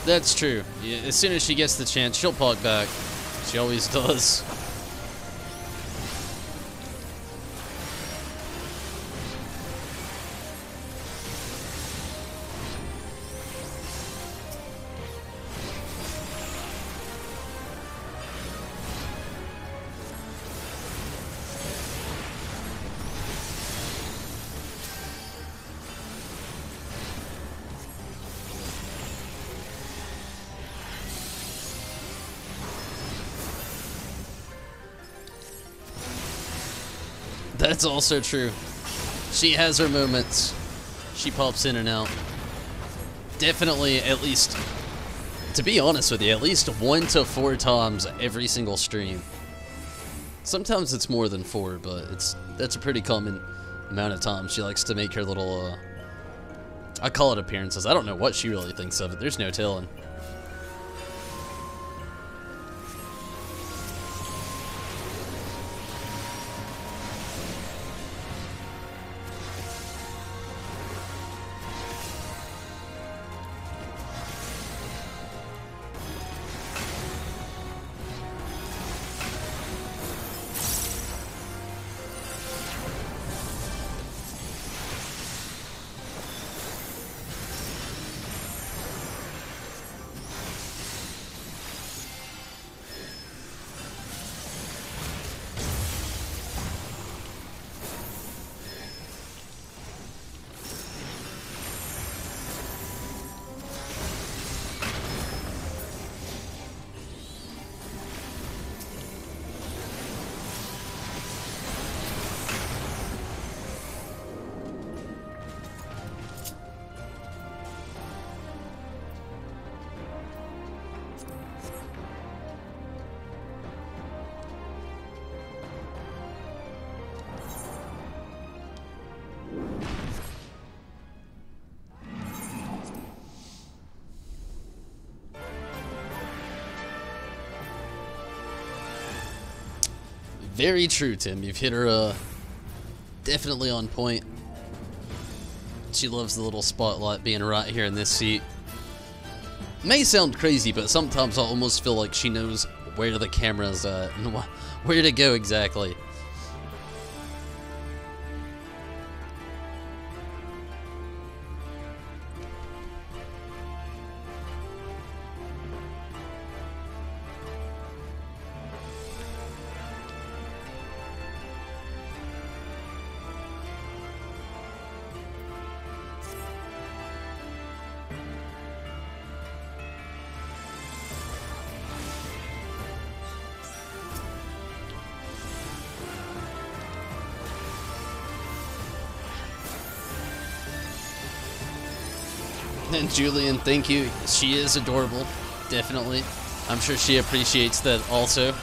That's true. Yeah, as soon as she gets the chance, she'll pog back. She always does. That's also true. She has her moments. She pops in and out. Definitely, at least, to be honest with you, at least 1 to 4 times every single stream. Sometimes it's more than 4, but that's a pretty common amount of times. She likes to make her little, I call it appearances. I don't know what she really thinks of it. There's no telling. Very true, Tim. You've hit her definitely on point. She loves the little spotlight being right here in this seat. May sound crazy, but sometimes I almost feel like she knows where the camera's at and where to go exactly. And Julian, thank you. She is adorable, definitely. I'm sure she appreciates that also.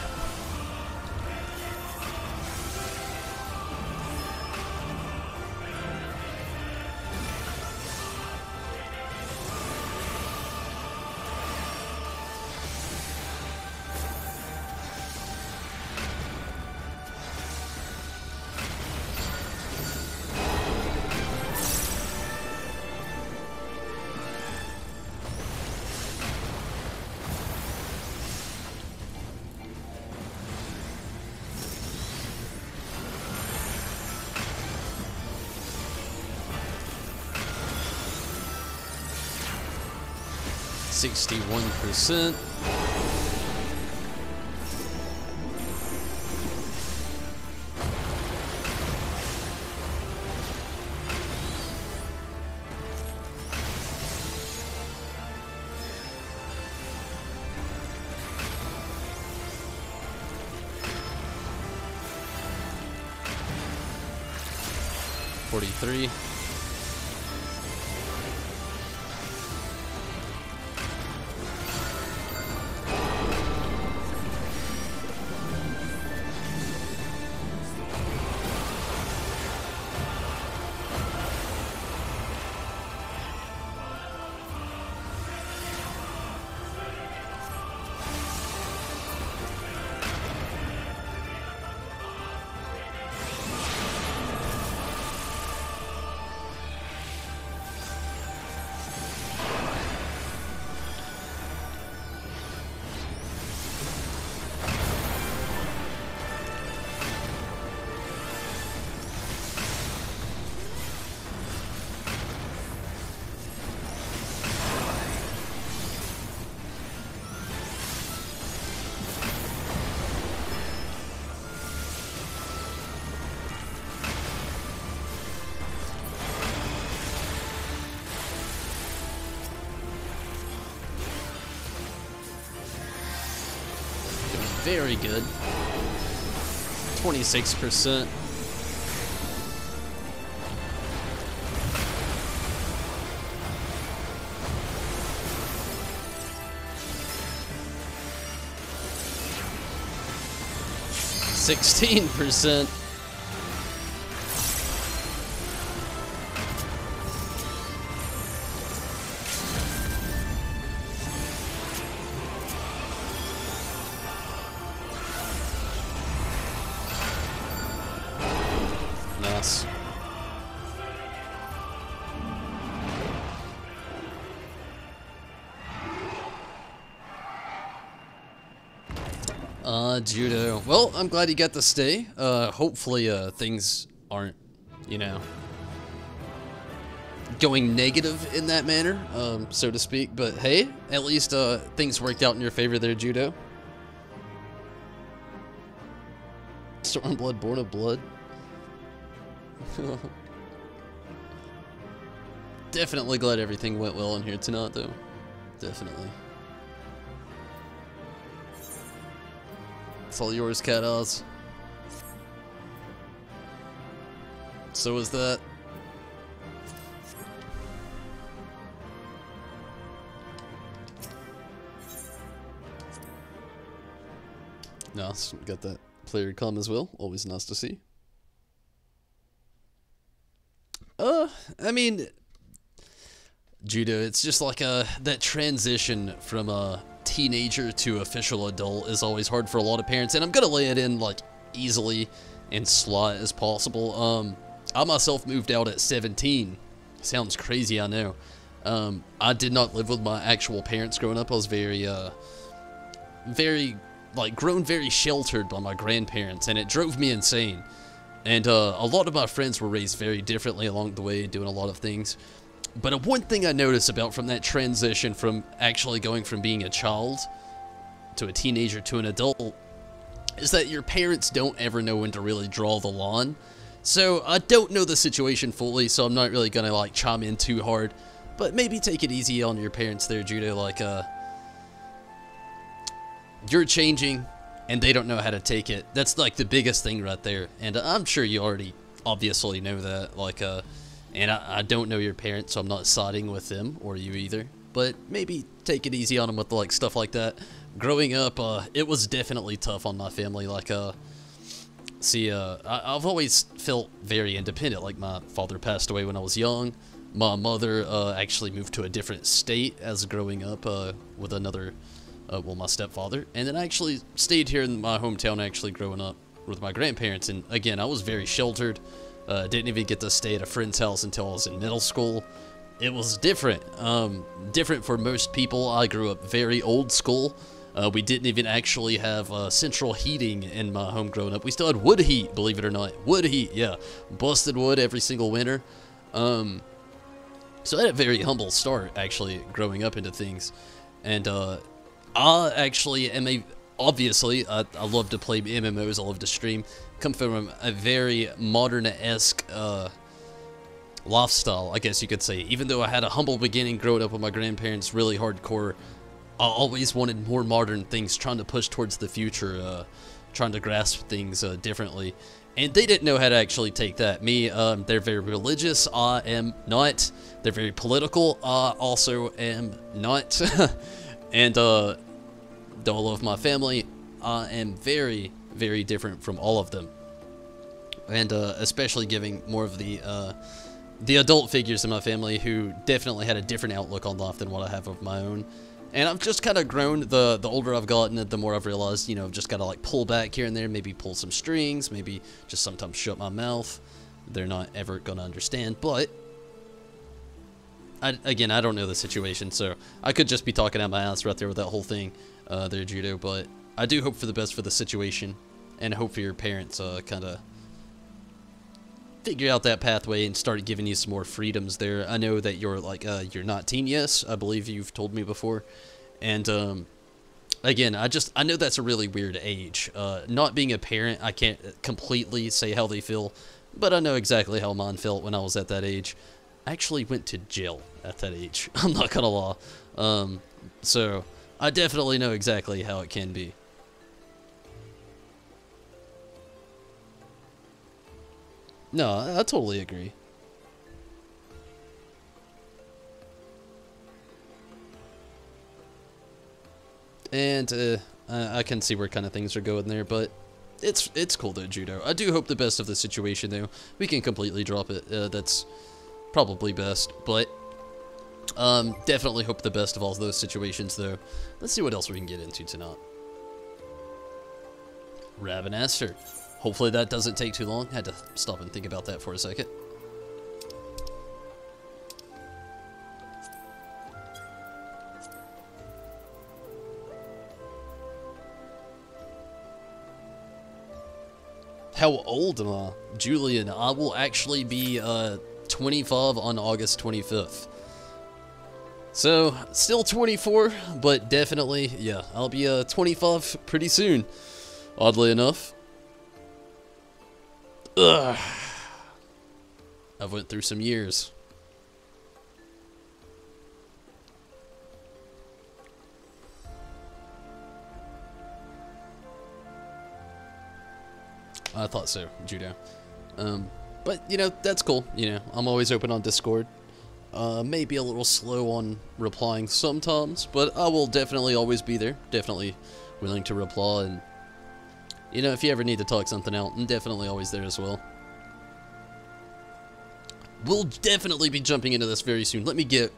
%61. $43. Very good. 26%. %16%. Nice. Judo. Well, I'm glad you got to stay. Hopefully, things aren't, you know, going negative in that manner, so to speak. But hey, at least, things worked out in your favor there, Judo. Stormblood, Born of Blood. Definitely glad everything went well in here tonight, though. Definitely. It's all yours, Cat Oz. So is that. Nice. Got that player come as well. Always nice to see. I mean, Judo, it's just like that transition from a teenager to official adult is always hard for a lot of parents, and I'm gonna lay it in like easily and slot as possible. I myself moved out at 17. Sounds crazy, I know. I did not live with my actual parents growing up. I was very, grown very sheltered by my grandparents, and it drove me insane. And a lot of my friends were raised very differently along the way, doing a lot of things. But one thing I noticed about from that transition from actually going from being a child to a teenager to an adult is that your parents don't ever know when to really draw the line. So I don't know the situation fully, so I'm not really gonna like chime in too hard. But maybe take it easy on your parents there, Judo. Like, you're changing, and they don't know how to take it. That's like the biggest thing right there. And I'm sure you already obviously know that. Like, and I don't know your parents, so I'm not siding with them or you either. But maybe take it easy on them with like stuff like that. Growing up, it was definitely tough on my family. Like, I've always felt very independent. Like, my father passed away when I was young. My mother actually moved to a different state as growing up with another, my stepfather. And then I actually stayed here in my hometown actually growing up with my grandparents. And again, I was very sheltered. Didn't even get to stay at a friend's house until I was in middle school. It was different. Different for most people. I grew up very old school. We didn't even actually have central heating in my home growing up. We still had wood heat, believe it or not. Wood heat, yeah. Busted wood every single winter. So I had a very humble start, actually, growing up into things. And I actually am obviously, I love to play MMOs, I love to stream. Come from a very modern-esque lifestyle, I guess you could say. Even though I had a humble beginning growing up with my grandparents, really hardcore, I always wanted more modern things, trying to push towards the future, trying to grasp things differently. And they didn't know how to actually take that. Me, they're very religious, I am not. They're very political, I also am not. And though I love my family, I am very, very different from all of them. And especially giving more of the adult figures in my family who definitely had a different outlook on life than what I have of my own. And I've just kind of grown, the older I've gotten, the more I've realized, you know, I've just got to like pull back here and there, maybe pull some strings, maybe just sometimes shut my mouth. They're not ever going to understand, but again, I don't know the situation, so I could just be talking out my ass right there with that whole thing there, Judo, but I do hope for the best for the situation, and hope for your parents kind of figure out that pathway and start giving you some more freedoms there. I know that you're like, you're not teen, yes, I believe you've told me before, and again, I know that's a really weird age. Not being a parent, I can't completely say how they feel, but I know exactly how mine felt when I was at that age. I actually went to jail at that age, I'm not gonna lie. So I definitely know exactly how it can be. No, I totally agree. And I can see where kind of things are going there, but it's cool though, Judo. I do hope the best of the situation though. We can completely drop it. That's probably best, but definitely hope the best of all those situations though. Let's see what else we can get into tonight. Rabanastor. Hopefully that doesn't take too long. Had to stop and think about that for a second. How old am I? Julian, I will actually be 25 on August 25th. So, still 24, but definitely, yeah, I'll be 25 pretty soon, oddly enough. Ugh. I've went through some years. I thought so, Judo. But, you know, that's cool. You know, I'm always open on Discord. Maybe a little slow on replying sometimes, but I will definitely always be there. Definitely willing to reply, and you know, if you ever need to talk something out, I'm definitely always there as well. We'll definitely be jumping into this very soon. Let me get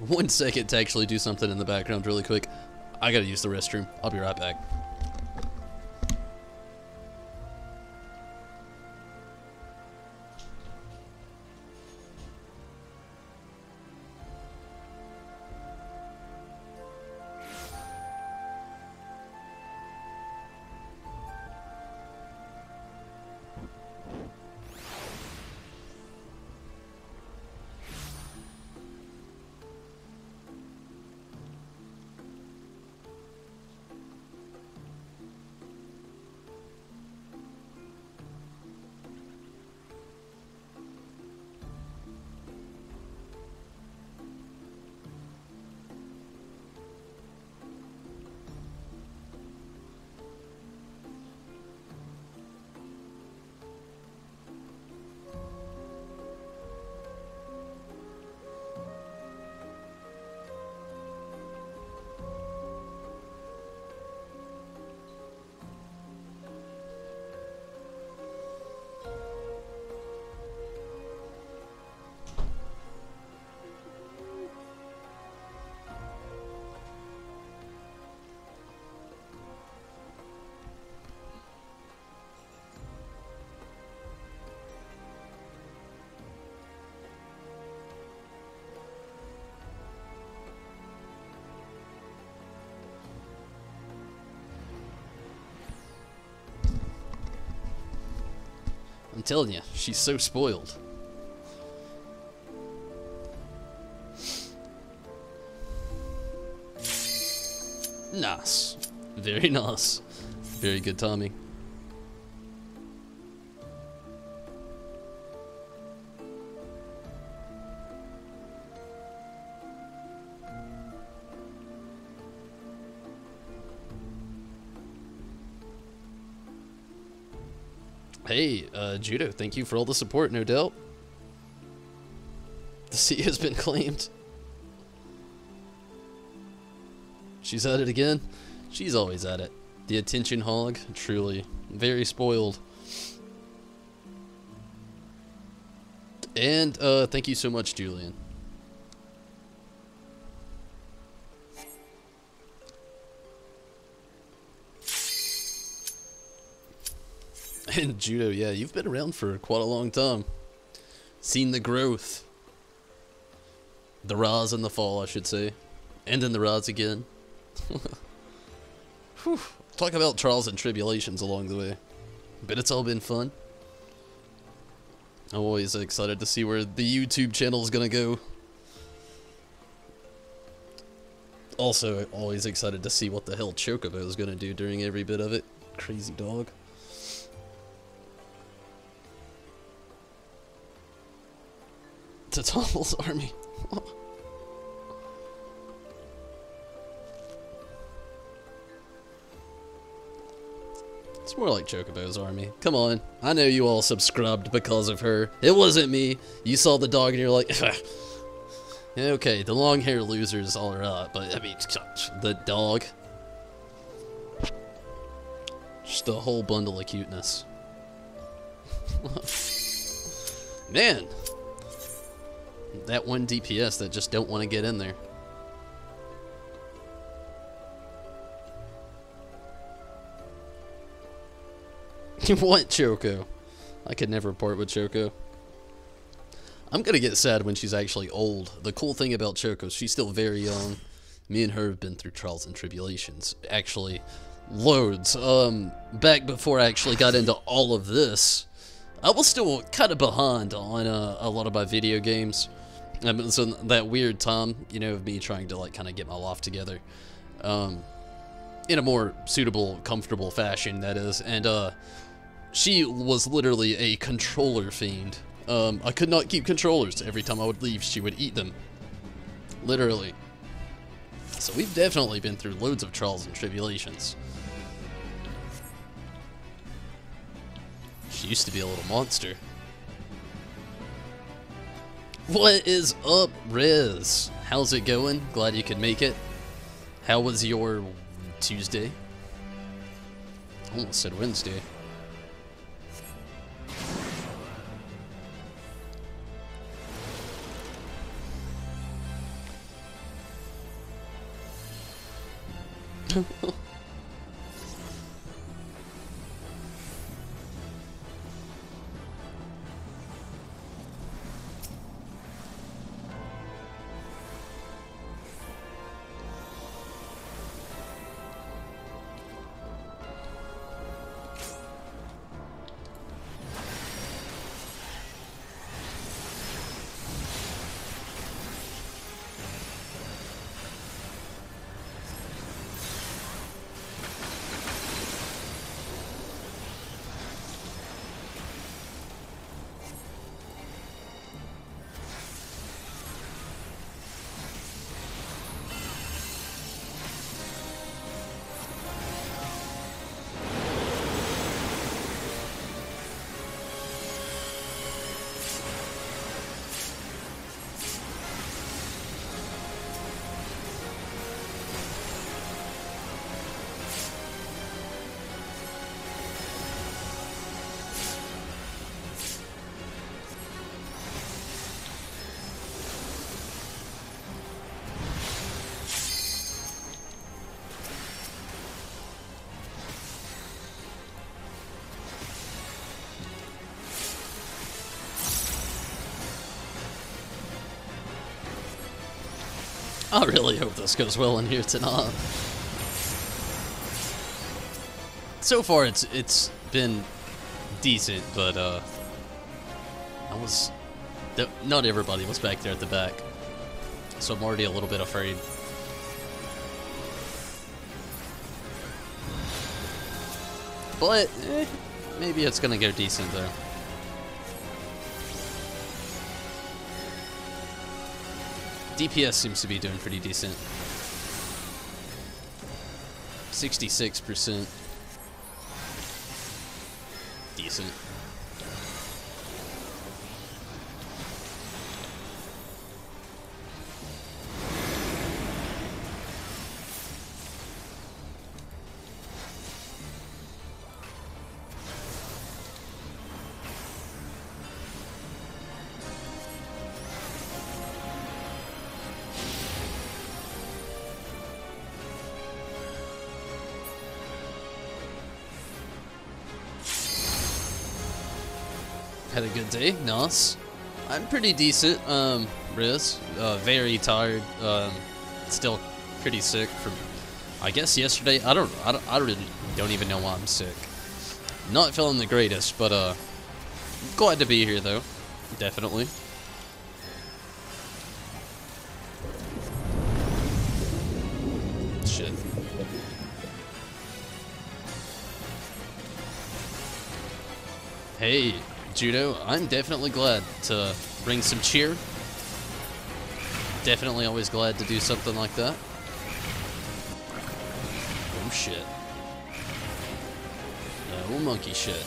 1 second to actually do something in the background really quick. I gotta use the restroom. I'll be right back. telling you, she's so spoiled. Nice. Very nice. Very good timing. Hey, Judo, thank you for all the support, no doubt. The sea has been claimed. She's at it again. She's always at it. The attention hog, truly. Very spoiled. And, thank you so much, Julian. And Judo, yeah, you've been around for quite a long time. Seen the growth. The rise and the fall, I should say. And then the rise again. Whew. Talk about trials and tribulations along the way. But it's all been fun. I'm always excited to see where the YouTube channel is gonna go. Also, always excited to see what the hell Chocobo is gonna do during every bit of it. Crazy dog. Total's army. It's more like Chocobo's army. Come on. I know you all subscribed because of her. It wasn't me. You saw the dog and you're like, okay, the long hair loser's alright, but I mean, the dog. Just a whole bundle of cuteness. Man. That one DPS that just don't want to get in there. What, Choco? I could never part with Choco. I'm gonna get sad when she's actually old. The cool thing about Choco is she's still very young. Me and her have been through trials and tribulations. Actually, loads. Back before I actually got into all of this, I was still kind of behind on a lot of my video games. So that weird time, you know, of me trying to like kind of get my life together, in a more suitable, comfortable fashion, that is. And she was literally a controller fiend. I could not keep controllers. Every time I would leave, she would eat them, literally. So we've definitely been through loads of trials and tribulations. She used to be a little monster. What is up, Riz? How's it going? Glad you could make it. How was your Tuesday? I almost said Wednesday. I really hope this goes well in here tonight. So far, it's been decent, but Not everybody was back there at the back, so I'm already a little bit afraid. But, maybe it's gonna go decent though. DPS seems to be doing pretty decent. 66%. Decent. Had a good day, nice. I'm pretty decent, Riz. Very tired, still pretty sick from, I guess, yesterday. I really don't even know why I'm sick. Not feeling the greatest, but, glad to be here, though. Definitely. Shit. Hey. Judo, I'm definitely glad to bring some cheer. Definitely always glad to do something like that. Oh shit. No monkey shit.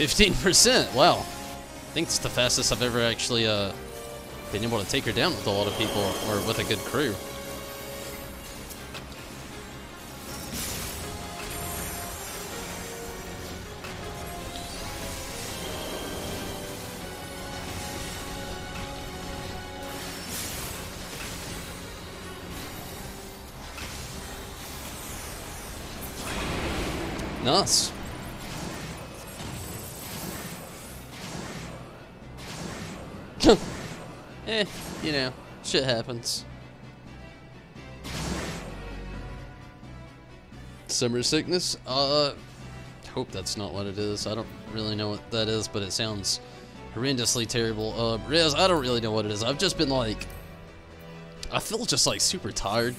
%. Wow. I think it's the fastest I've ever actually been able to take her down with a lot of people or with a good crew. Nice. You know, shit happens. Summer sickness? Hope that's not what it is. I don't really know what that is, but it sounds horrendously terrible. Riz, I don't really know what it is. I've just been like, I feel just like super tired.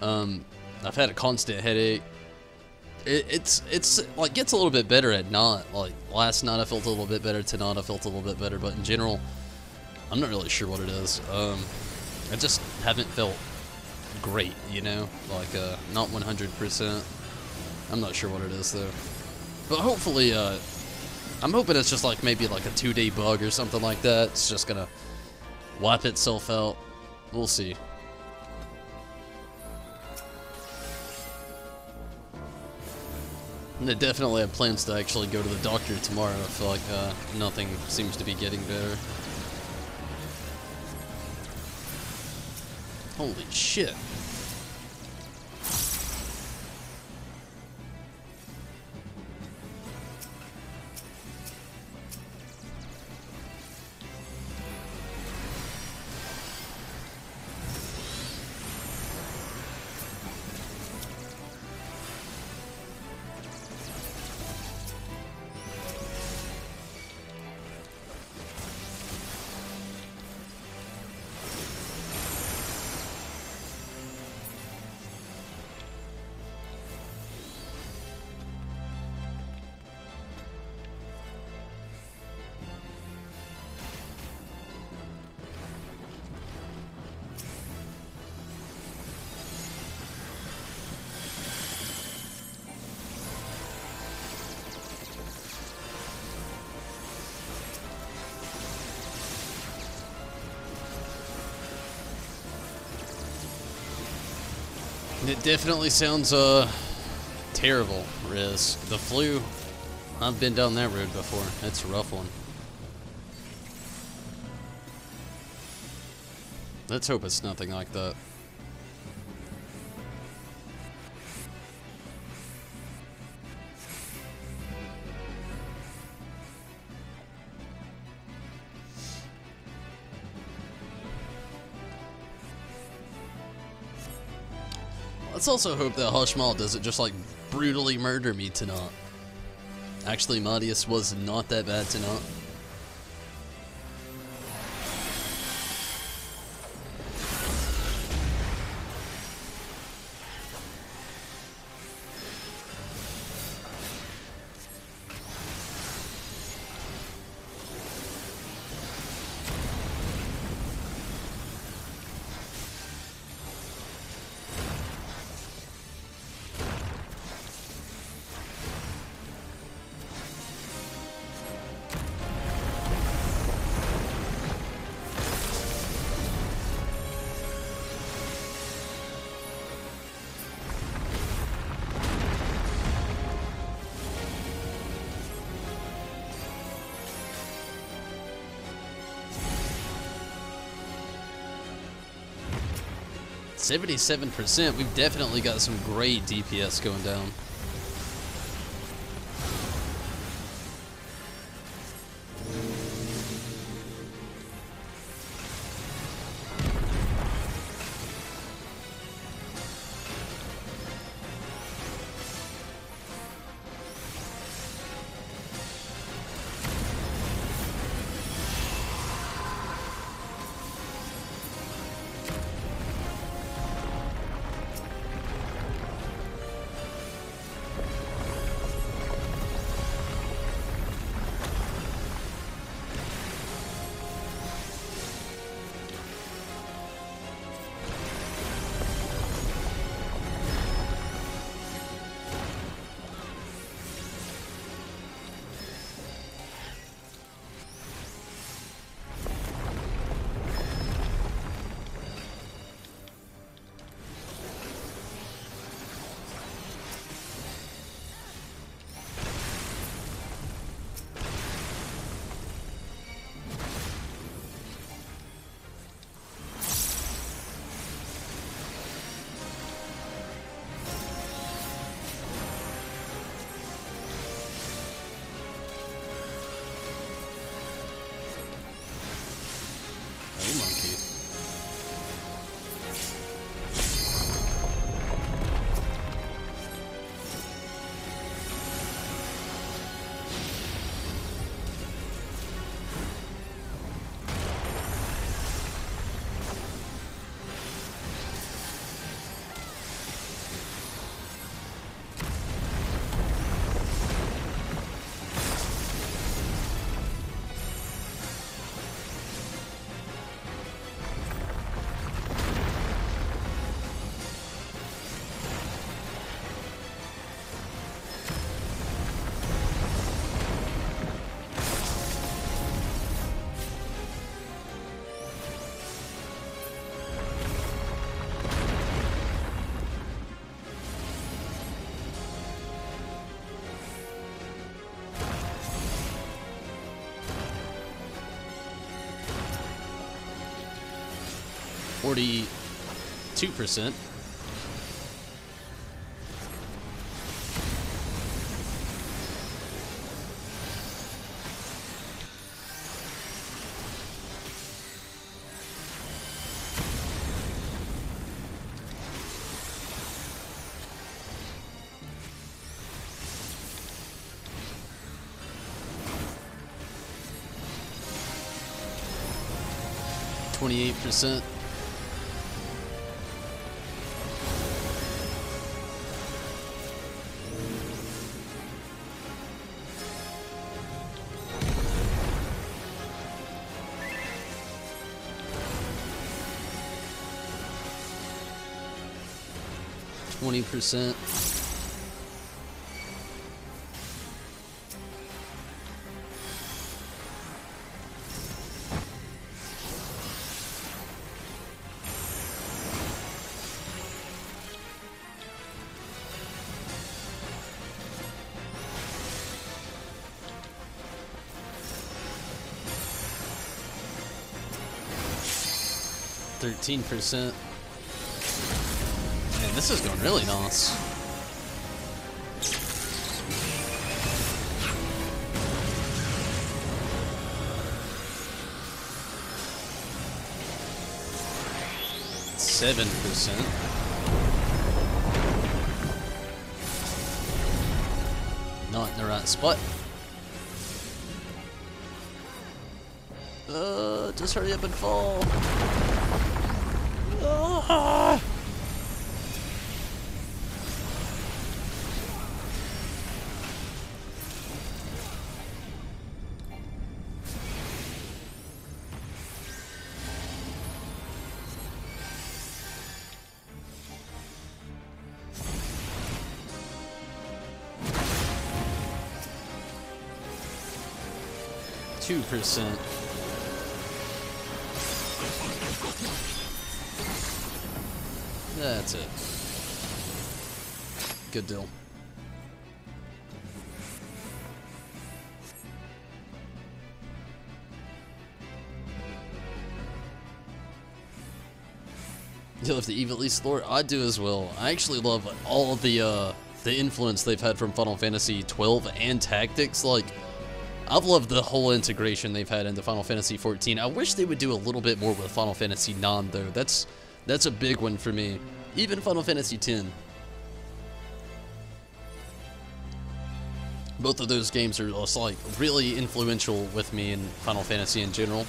I've had a constant headache. It's like gets a little bit better at night. Like last night I felt a little bit better, tonight I felt a little bit better, but in general, I'm not really sure what it is. I just haven't felt great, you know? Like, not 100%. I'm not sure what it is, though. But hopefully, I'm hoping it's just like maybe like a 2-day bug or something like that. It's just gonna wipe itself out. We'll see. And I definitely have plans to actually go to the doctor tomorrow. I feel like nothing seems to be getting better. Holy shit. It definitely sounds terrible, Riz. The flu, I've been down that road before. It's a rough one. Let's hope it's nothing like that. Let's also hope that Hushmal doesn't just like brutally murder me tonight. Actually, Madius was not that bad tonight. %77%, we've definitely got some great DPS going down. Monkey. %42%. %28%. %20%. 13%. Man, this is going really nice. %. Not in the right spot. Just hurry up and fall. Ah! %. That's it. Good deal. You love the Evil East lore? I do as well. I actually love all of the influence they've had from Final Fantasy XII and Tactics. Like, I've loved the whole integration they've had into Final Fantasy XIV. I wish they would do a little bit more with Final Fantasy IX, though. That's a big one for me. Even Final Fantasy X. Both of those games are just, like, really influential with me in Final Fantasy in general.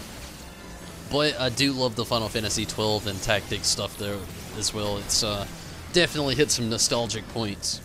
But I do love the Final Fantasy XII and Tactics stuff there as well. It's definitely hit some nostalgic points.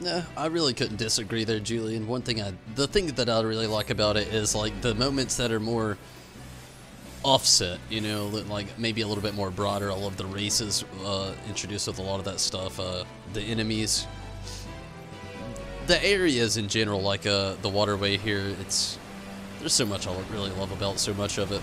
No, I really couldn't disagree there, Julian. The thing that I really like about it is like the moments that are more offset, you know, like maybe a little bit more broader. I love the races introduced with a lot of that stuff. The enemies, the areas in general, like the waterway here. There's so much I really love about so much of it.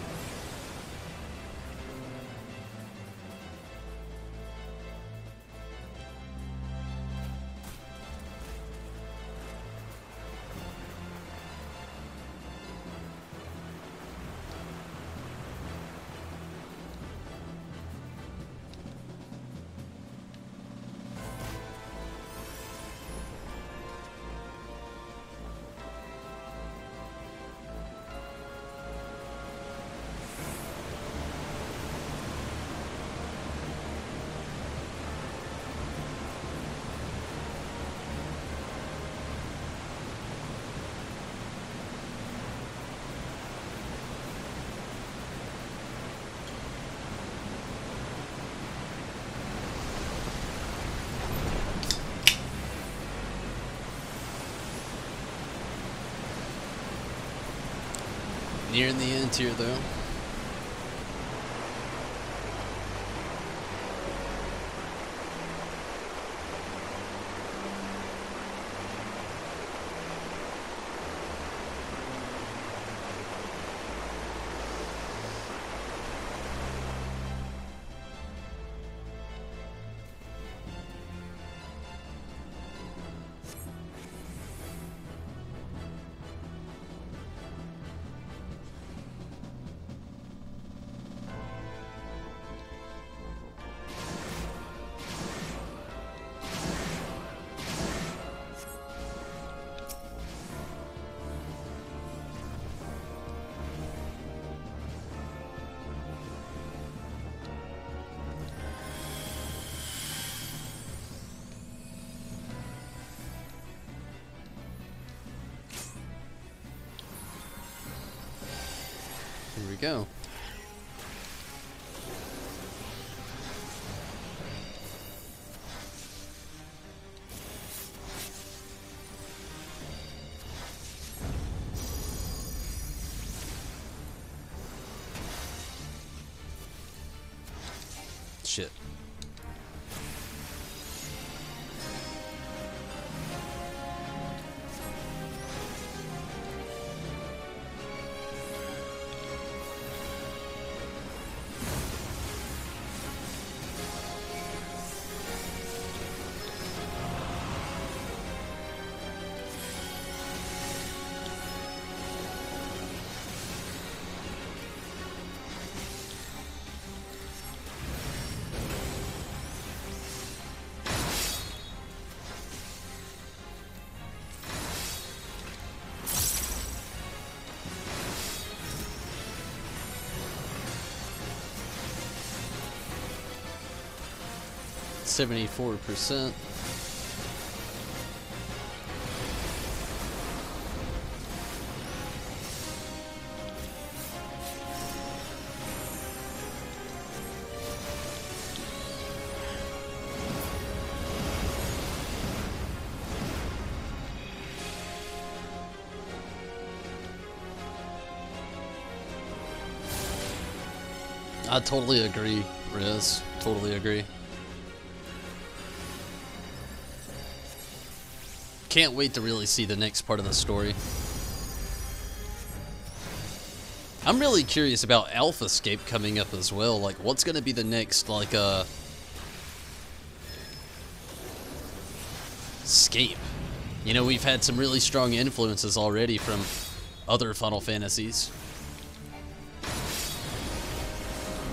Nearing the end here, though. go. Shit. %74%. I totally agree, Riz. Totally agree. Can't wait to really see the next part of the story. I'm really curious about Alphascape coming up as well. Like, what's going to be the next, like, Scape? You know, we've had some really strong influences already from other Final Fantasies.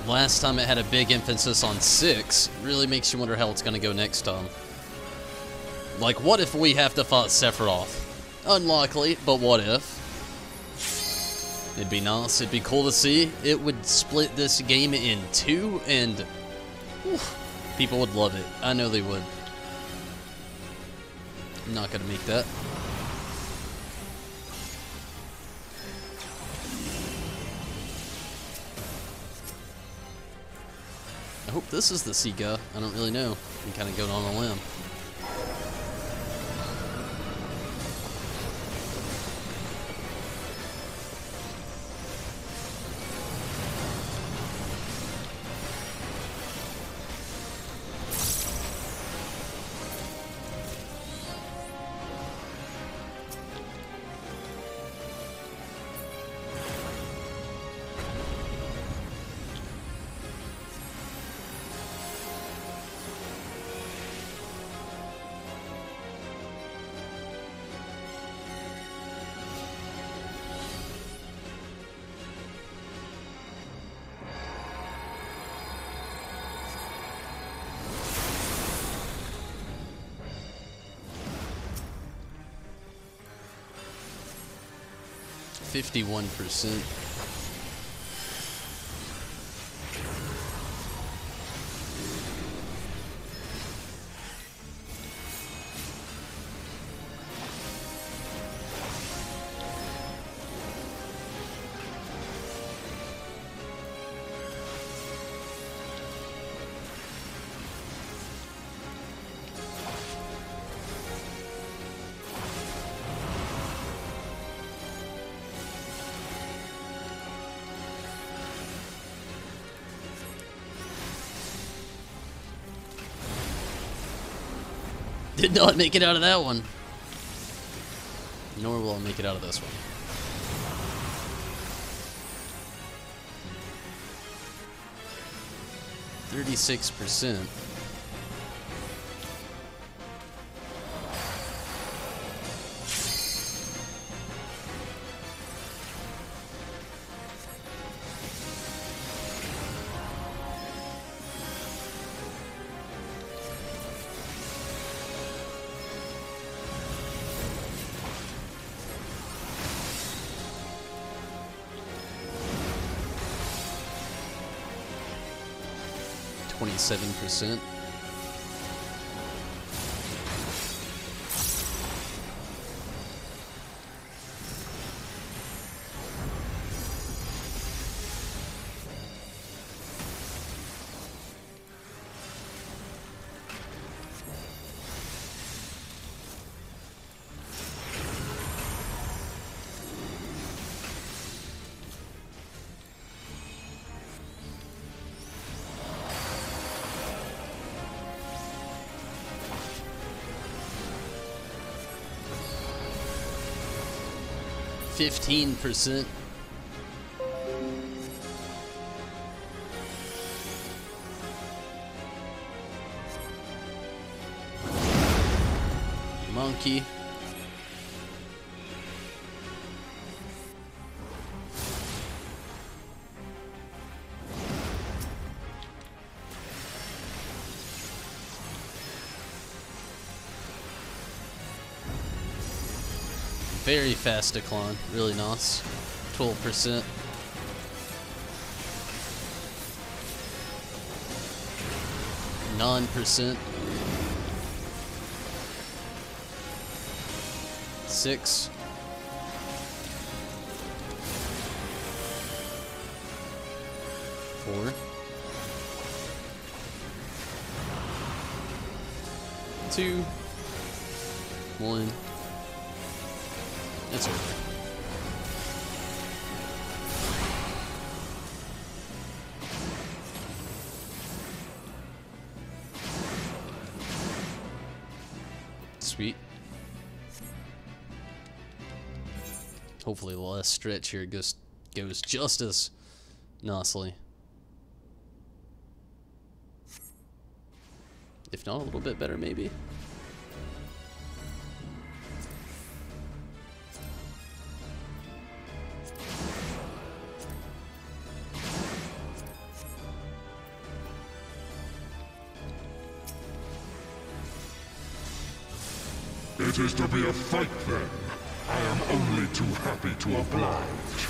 Last time it had a big emphasis on 6. Really makes you wonder how it's going to go next time. Like, what if we have to fight Sephiroth? Unlikely, but what if? It'd be nice. It'd be cool to see. It would split this game in 2, and whew, people would love it. I know they would. I'm not going to make that. I hope this is the Sega. I don't really know. I'm kind of going on a limb. %51%. Did not make it out of that one. Nor will I make it out of this one. %36%. %27%. 15%. Monkey. Very fast decline, really nice. 12%. %. 6. 4. 2. 1. It's over. Sweet. Hopefully the last stretch here goes just as nicely. If not, a little bit better maybe. It is to be a fight then. I am only too happy to oblige.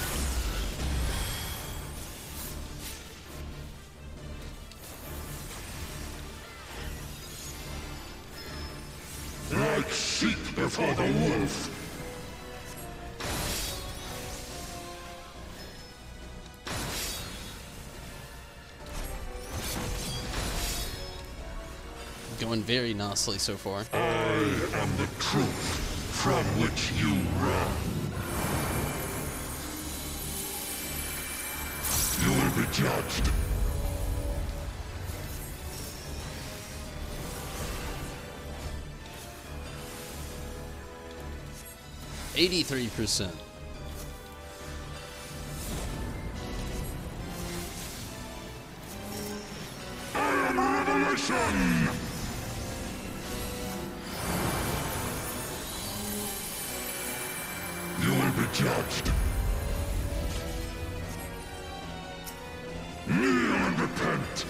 Like sheep before the wolf. Going very nicely so far. I am the truth from which you run. You will be judged. %. I am revelation! You will be judged. Kneel and repent.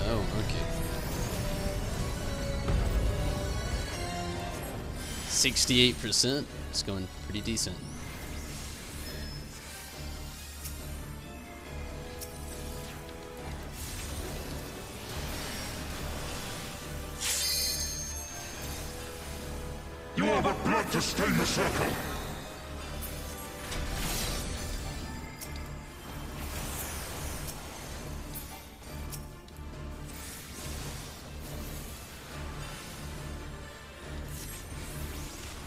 Oh, okay. 68%. It's going pretty decent. You are but blood to stain the circle.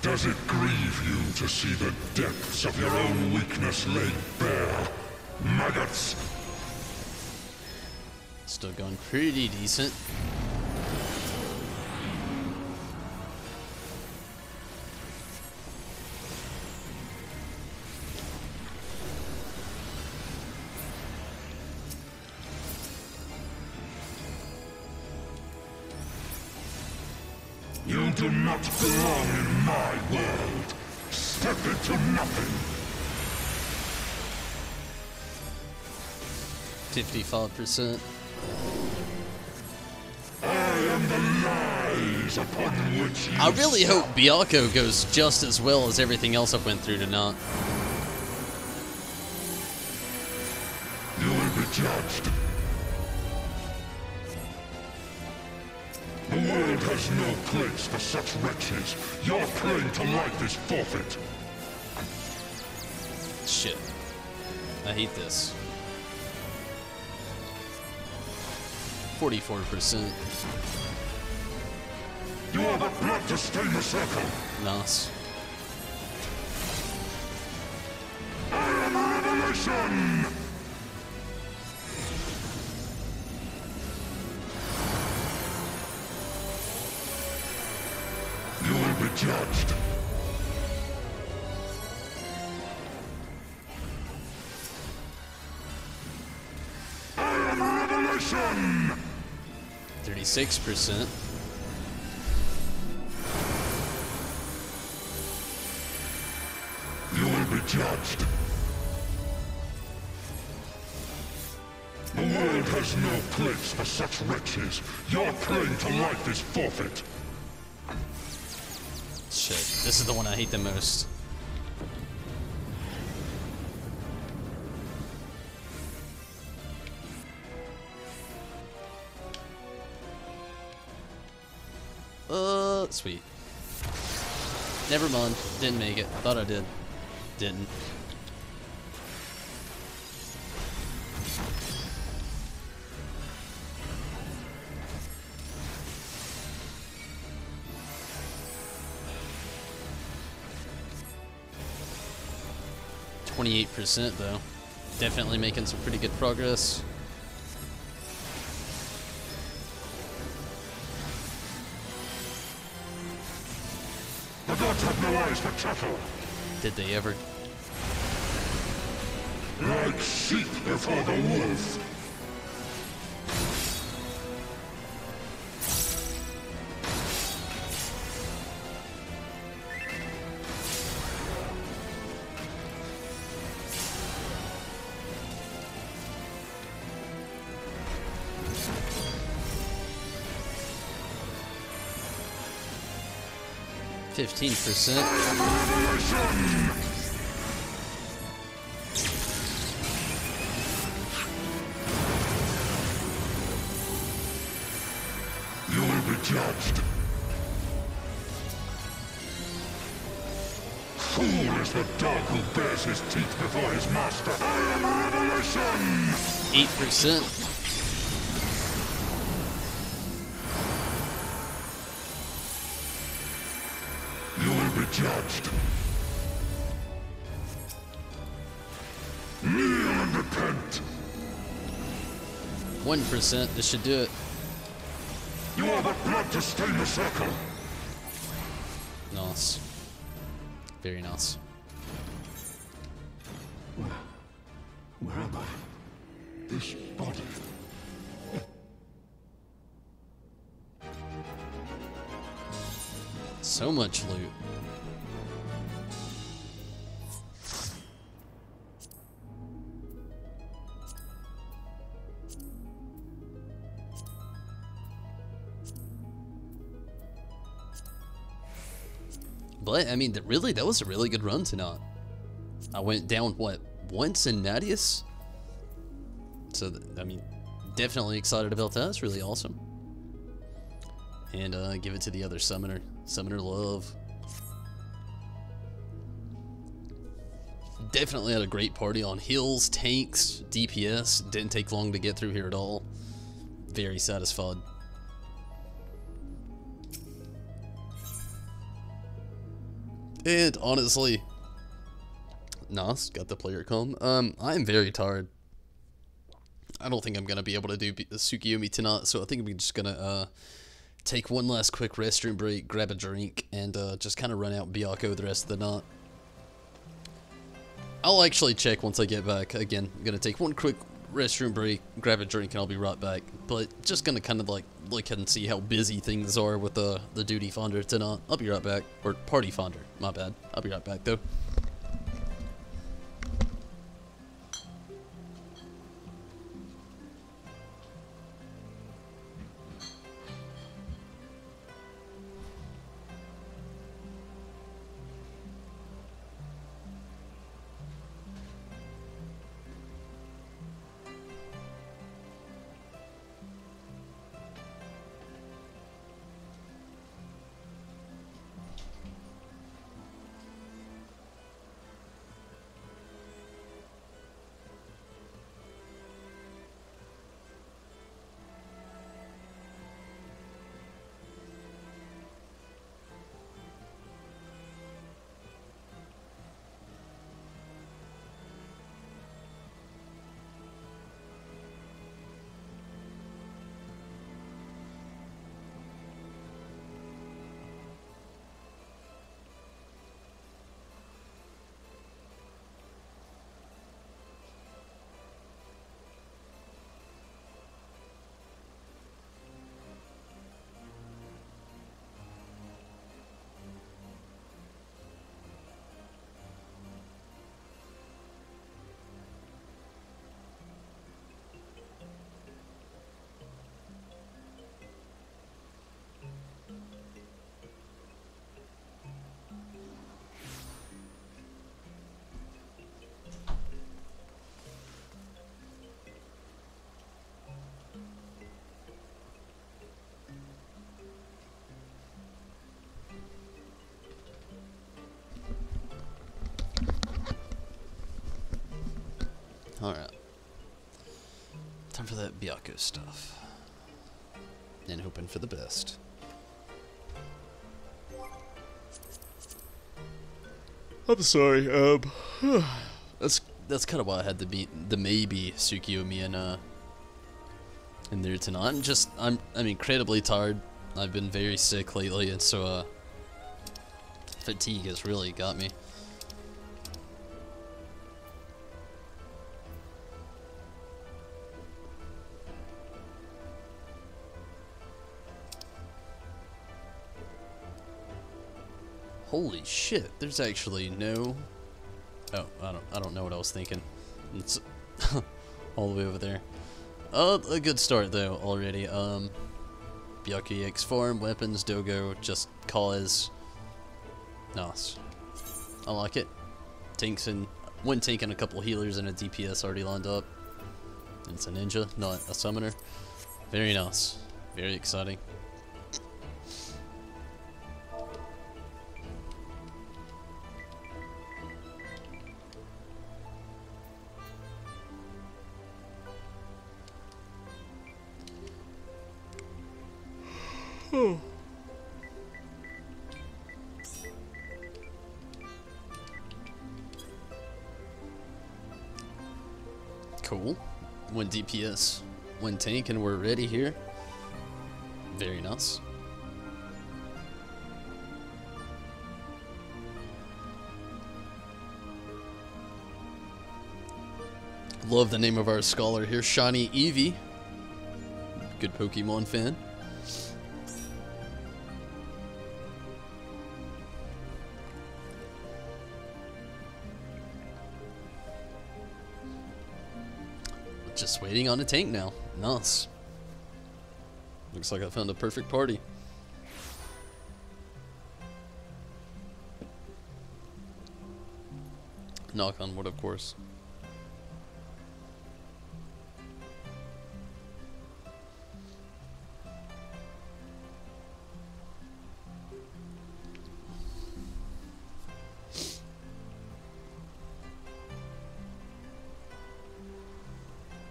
Does it grieve you to see the depths of your own weakness laid bare? Maggots! Still going pretty decent. You do not belong in my world. Step into nothing. 55%. I am the lies upon which you I really stand. hope Byakko goes just as well as everything else I've went through tonight. You will be judged. The world has no place for such wretches. Your claim to life is forfeit. I hate this. 44%. You are the blood to stain the circle. Nice. I am Revelation! You will be judged. I am Revelation! 36%. You will be judged. The world has no place for such wretches. Your claim to life is forfeit. Shit, this is the one I hate the most. Sweet. Never mind, didn't make it. Thought I did. Didn't. %, though. Definitely making some pretty good progress. The gods have no eyes for cattle. Did they ever? Like sheep before the wolf. %. You will be judged. Fool is the dog who bares his teeth before his master. I am Revelation! 8%. You will be judged. Kneel and repent. 1%. This should do it. You are the blood to stain the circle. Nice. Very nice. Where am I? This body. So much loot. But, I mean, really, that was a really good run tonight. I went down, what, once in Nadius? So, I mean, definitely excited about that. It's really awesome. And give it to the other summoner. Summoner love. Definitely had a great party on heals, tanks, DPS. Didn't take long to get through here at all. Very satisfied. And honestly, Nas got the player come. I am very tired. I don't think I'm gonna be able to do Tsukuyomi tonight, so I think I'm just gonna take one last quick restroom break, grab a drink, and just kind of run out Byakko the rest of the night. I'll actually check once I get back. Again, I'm gonna take one quick restroom break, grab a drink, and I'll be right back. But just gonna kind of like look and see how busy things are with the duty finder tonight. I'll be right back. Or party finder, my bad. I'll be right back though. Alright. Time for that Byakko stuff. And hoping for the best. I'm sorry, that's kind of why I had to beat the maybe Tsukuyomi in there tonight. I'm incredibly tired. I've been very sick lately, and so fatigue has really got me. Holy shit, there's actually no... Oh, I don't know what I was thinking. It's all the way over there. A good start though already. Byakko EX farm, weapons, dogo, just cause. Nice. I like it. Tanks and one tank and a couple healers and a DPS already lined up. And it's a ninja, not a summoner. Very nice. Very exciting. Cool. One DPS, one tank, and we're ready here. Very nice. Love the name of our scholar here, Shiny Eevee. Good Pokemon fan. Just waiting on a tank now. Nice. Looks like I found a perfect party. Knock on wood, of course.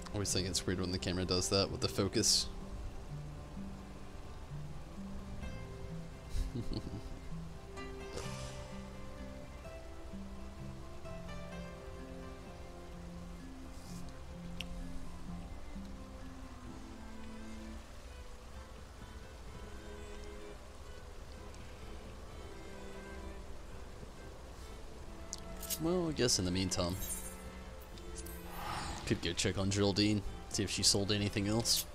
I always think it's weird when the camera does that with the focus. Well, I guess in the meantime, could go check on Geraldine, see if she sold anything else.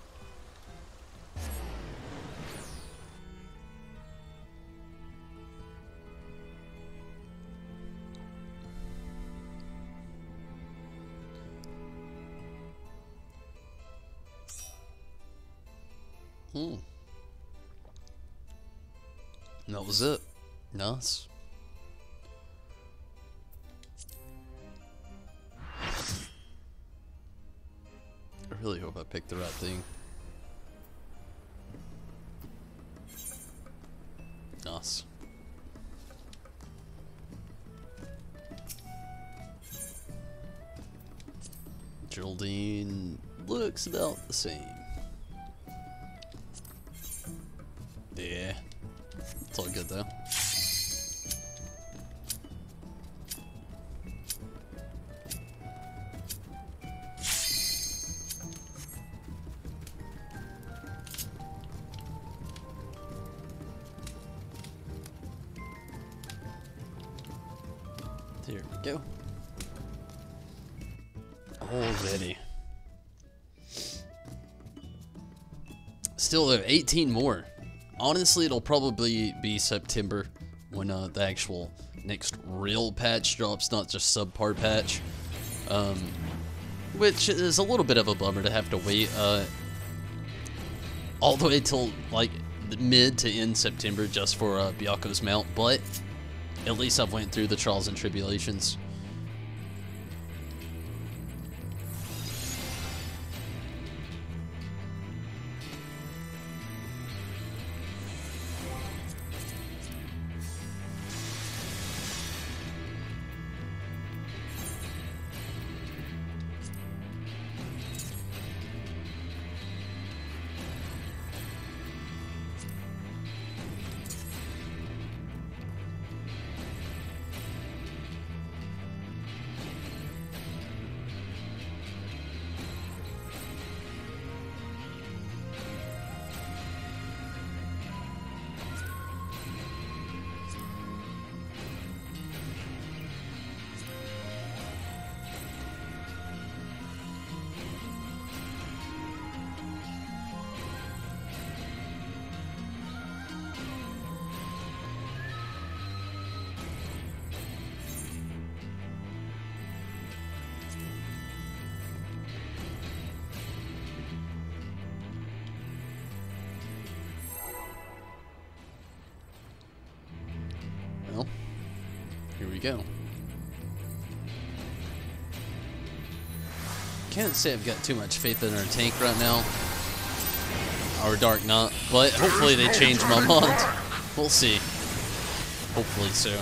And that was it. Nice. I really hope I picked the right thing. Nice. Geraldine looks about the same. Yeah. It's all good though. There we go. Already. Still though, 18 more. Honestly, it'll probably be September when the actual next real patch drops, not just subpar patch. Which is a little bit of a bummer to have to wait all the way till like mid to end September just for Byakko's mount, but at least I've went through the trials and tribulations. Here we go. Can't say I've got too much faith in our tank right now. Our Dark Knight, but hopefully they change my mind. We'll see. Hopefully so.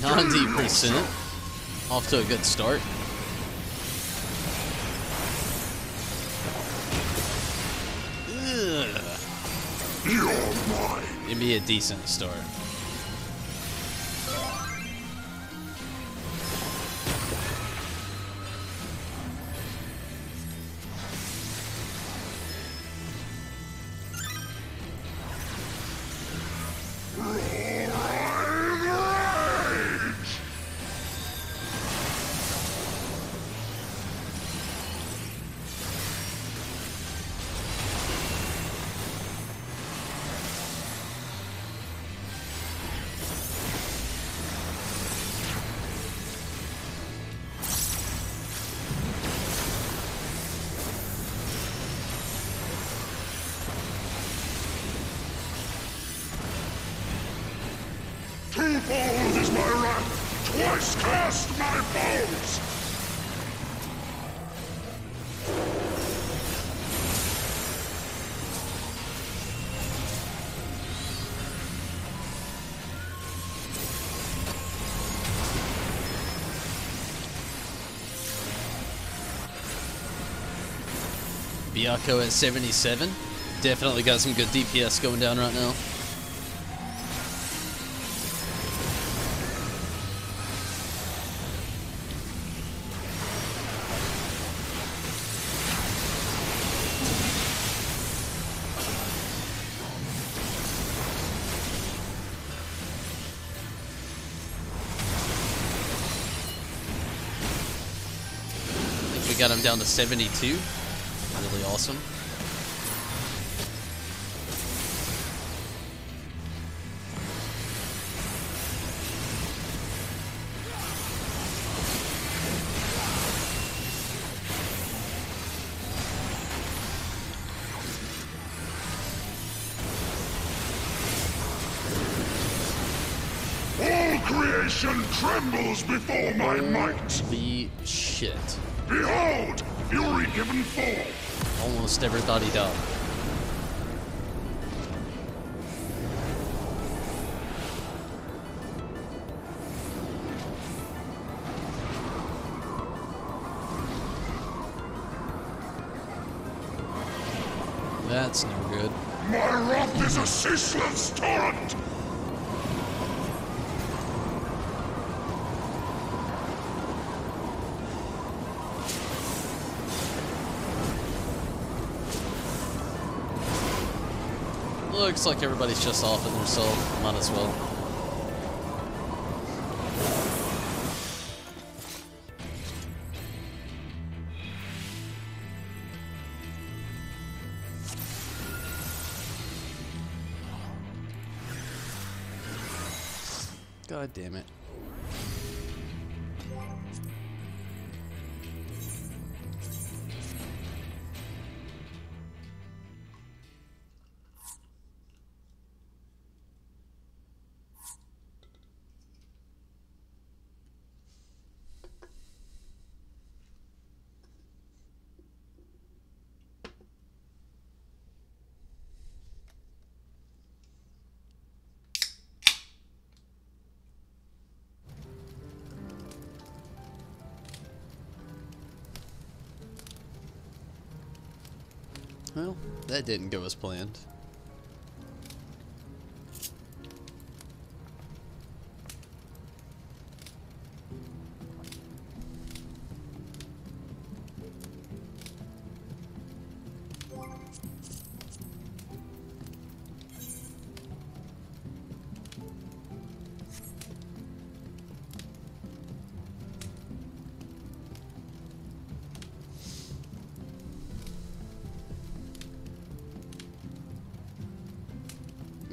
%. Off to a good start. It'd be a decent start. Twofold is my wrath, twice cast my foes! Byakko at 77. Definitely got some good DPS going down right now. We got him down to 72. Really awesome. All creation trembles before my might. The shit. Behold, fury given forth. Almost everybody died. That's no good. My wrath is a ceaseless torrent. Looks like everybody's just off in their soul. Might as well. God damn it. Well, that didn't go as planned.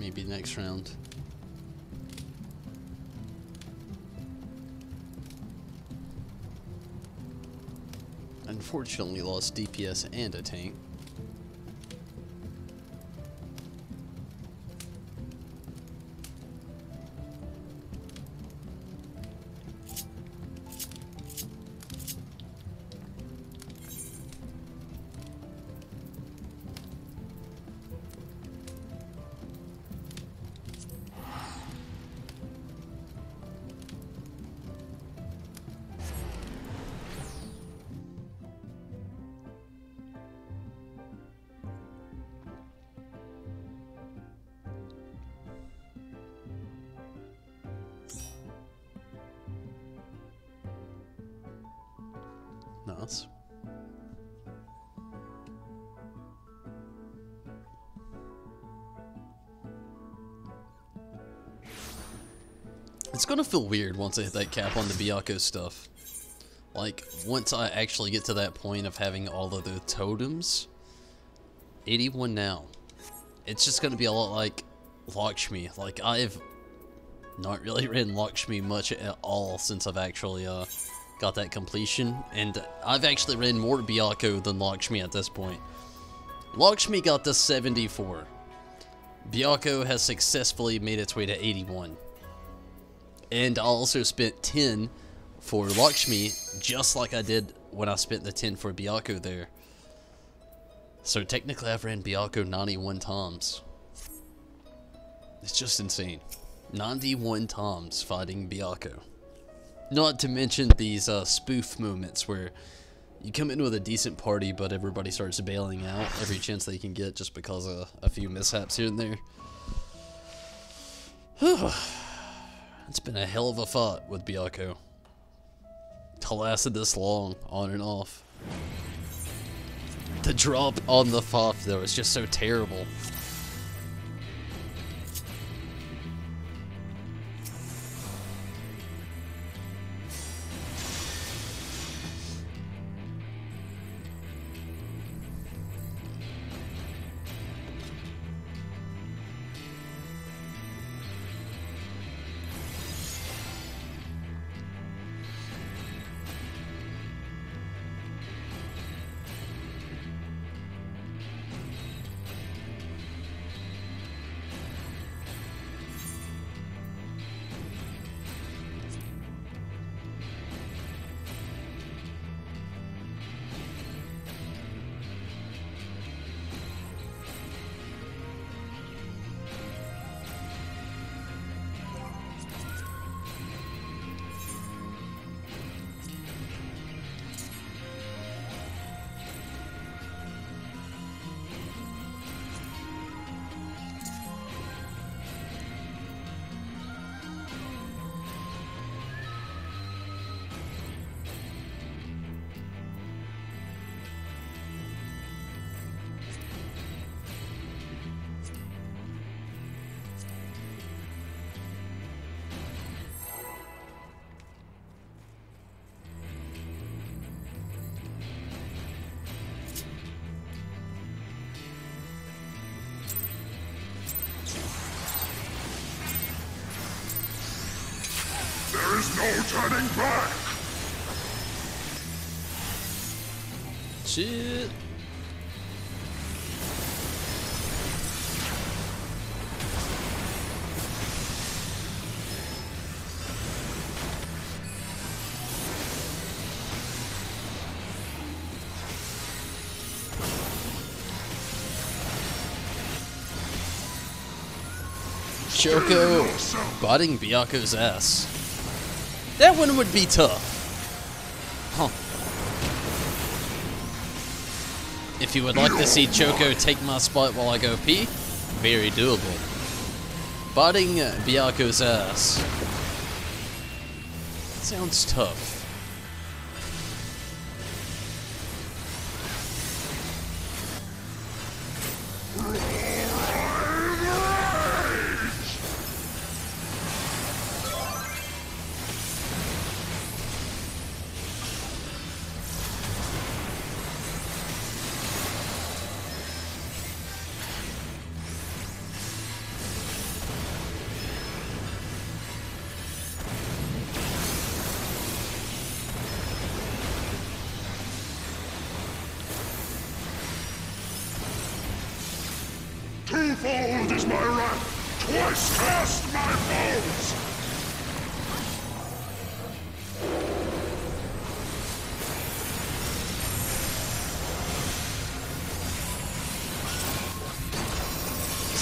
maybe next round. Unfortunately lost DPS and a tank. Nice. It's gonna feel weird once I hit that cap on the Byakko stuff. Like, once I actually get to that point of having all of the totems. 81 now. It's just gonna be a lot like Lakshmi. Like, I've not really ridden Lakshmi much at all since I've actually got that completion, and I've actually ridden more Byakko than Lakshmi at this point. Lakshmi got to 74. Byakko has successfully made its way to 81. And I also spent 10 for Lakshmi, just like I did when I spent the 10 for Byakko there. So technically I've ran Byakko 91 times. It's just insane. 91 times fighting Byakko. Not to mention these spoof moments where you come in with a decent party, but everybody starts bailing out every chance they can get just because of a few mishaps here and there. It's been a hell of a fight with Byakko. To lasted this long, on and off. The drop on the Foff, though, is just so terrible. There is no turning back! Shit. Choco butting Byakko's ass. That one would be tough. Huh. If you would like to see Choco take my spot while I go pee, very doable. Butting Byakko's ass. Sounds tough. Twofold is my wrath, twice cast my foes!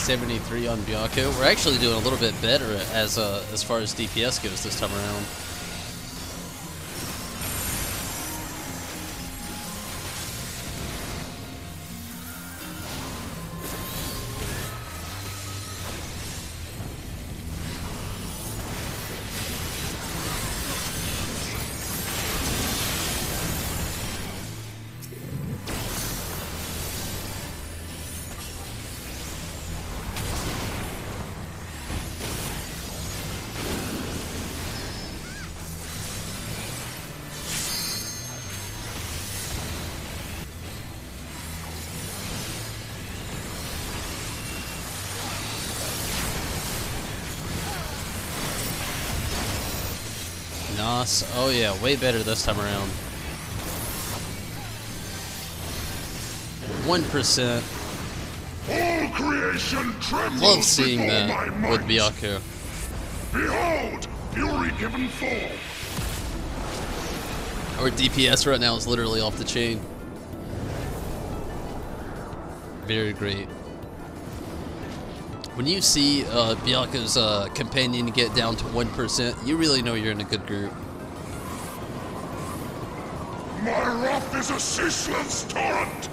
$73 on Byakko. We're actually doing a little bit better as far as DPS goes this time around. Nice. Oh yeah, way better this time around. 1%. All creation trembles. Love seeing that with might. Byakko. Behold, fury given fall. Our DPS right now is literally off the chain. Very great. When you see Byakko's companion get down to 1%, you really know you're in a good group. My wrath is a ceaseless torrent.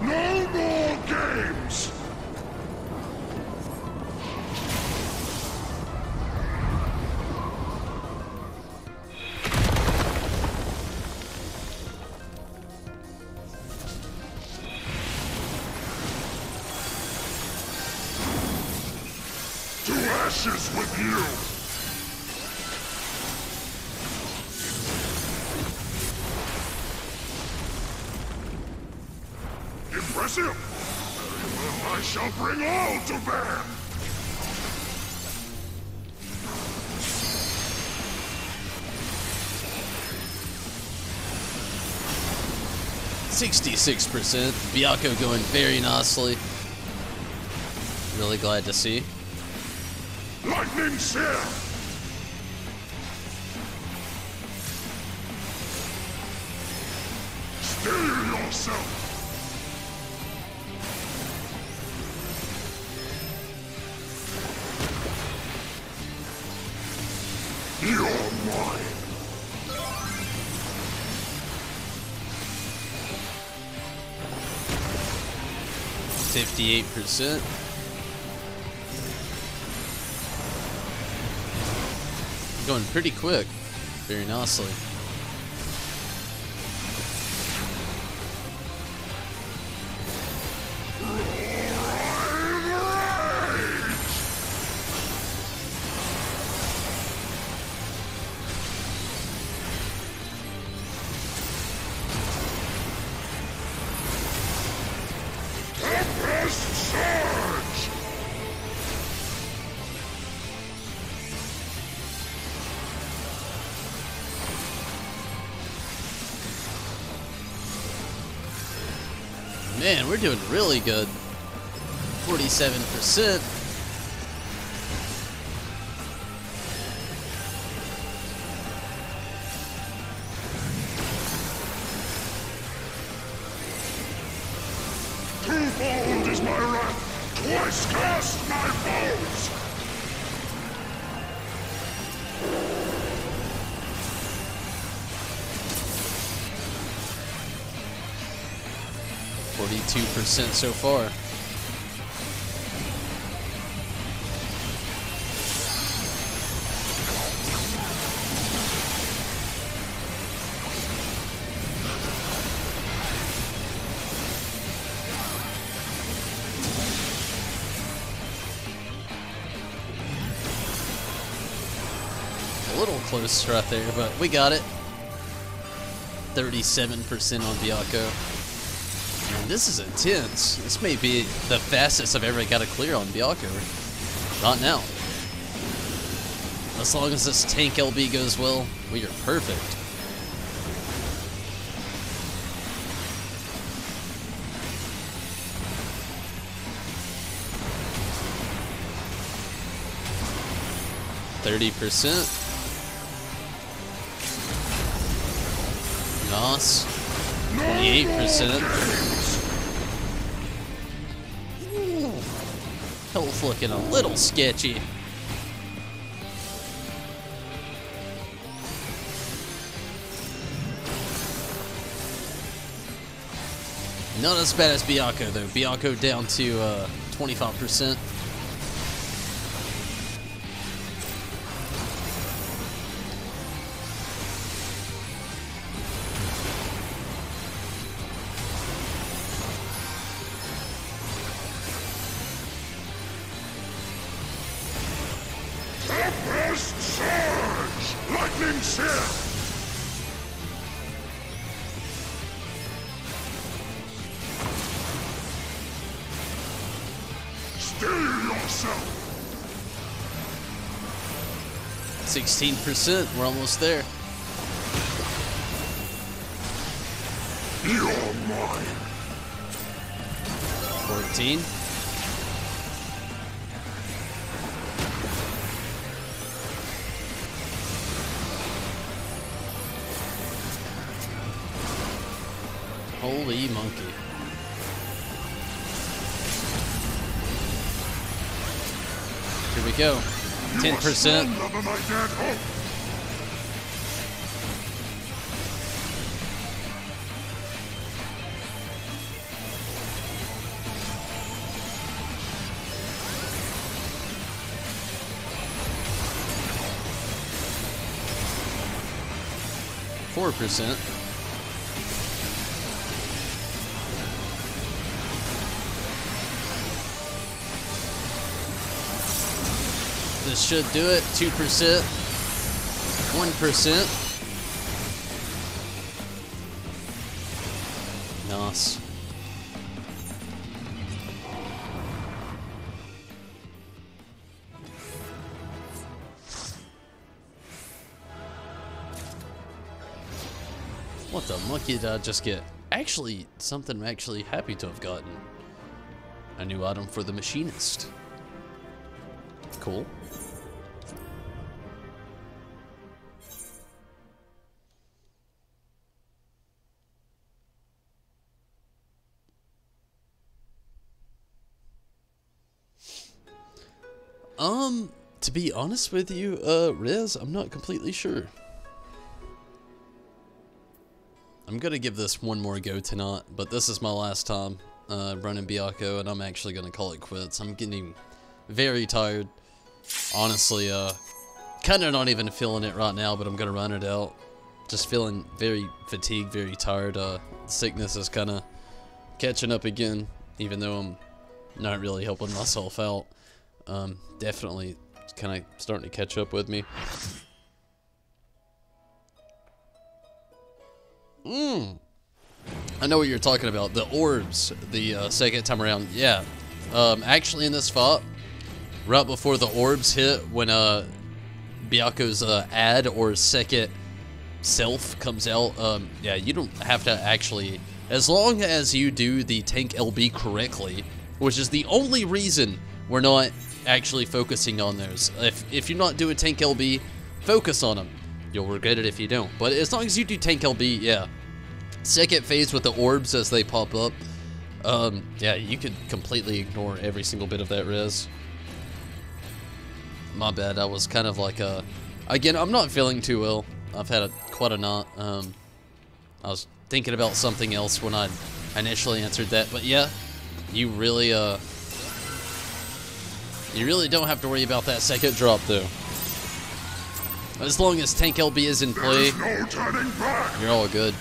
No more games! To ashes with you! Impressive! Very well, I shall bring all to bear! %66%. Byakko going very nicely. Really glad to see. Lightning Seer! Still yourself! You're mine! 58%. Going pretty quick. Very nicely. Tempest Surge! Man, we're doing really good. 47%. Twofold is my wrath, twice cast my foes! 42% so far. A little close right there, but we got it. 37% on Byakko. Man, this is intense. This may be the fastest I've ever got to clear on Byakko. Not now. As long as this tank LB goes well, we are perfect. %. Nice. 28%. Health looking a little sketchy. Not as bad as Byakko though. Byakko down to 25%. Tempest surge! Lightning shift! Still yourself! 16%. We're almost there. You're mine! 14. Holy monkey. Here we go. 10%. %. This should do it. 2%. 1%. Nice. What the monkey did I just get? Actually, something I'm actually happy to have gotten. A new item for the machinist. Cool. To be honest with you, Riz, I'm not completely sure. I'm gonna give this one more go tonight, but this is my last time running Byakko, and I'm actually gonna call it quits. I'm getting very tired. Honestly, kind of not even feeling it right now, but I'm gonna run it out. Just feeling very fatigued, very tired. Sickness is kind of catching up again, even though I'm not really helping myself out. Definitely kind of starting to catch up with me. I know what you're talking about. The orbs, the second time around. Yeah. Actually in this fight, right before the orbs hit, when Byakko's ad or second self comes out, yeah, you don't have to actually, as long as you do the tank LB correctly, which is the only reason we're not actually focusing on those. If you're not doing tank LB, focus on them. You'll regret it if you don't. But as long as you do tank LB, yeah. Second phase with the orbs as they pop up, yeah, you could completely ignore every single bit of that res. My bad, I was kind of like again, I'm not feeling too well. I've had quite a night. I was thinking about something else when I I initially answered that, but yeah, you really don't have to worry about that second drop though. As long as Tank LB is in play, no turning back. you're all good.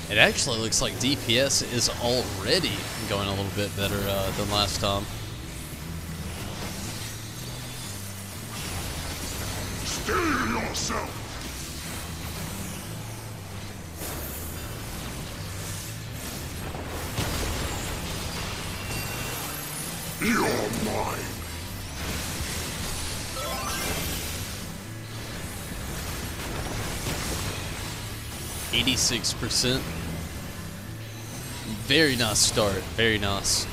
It actually looks like DPS is already going a little bit better than last time. Steel yourself. You're mine. %86. Very nice start. Very nice.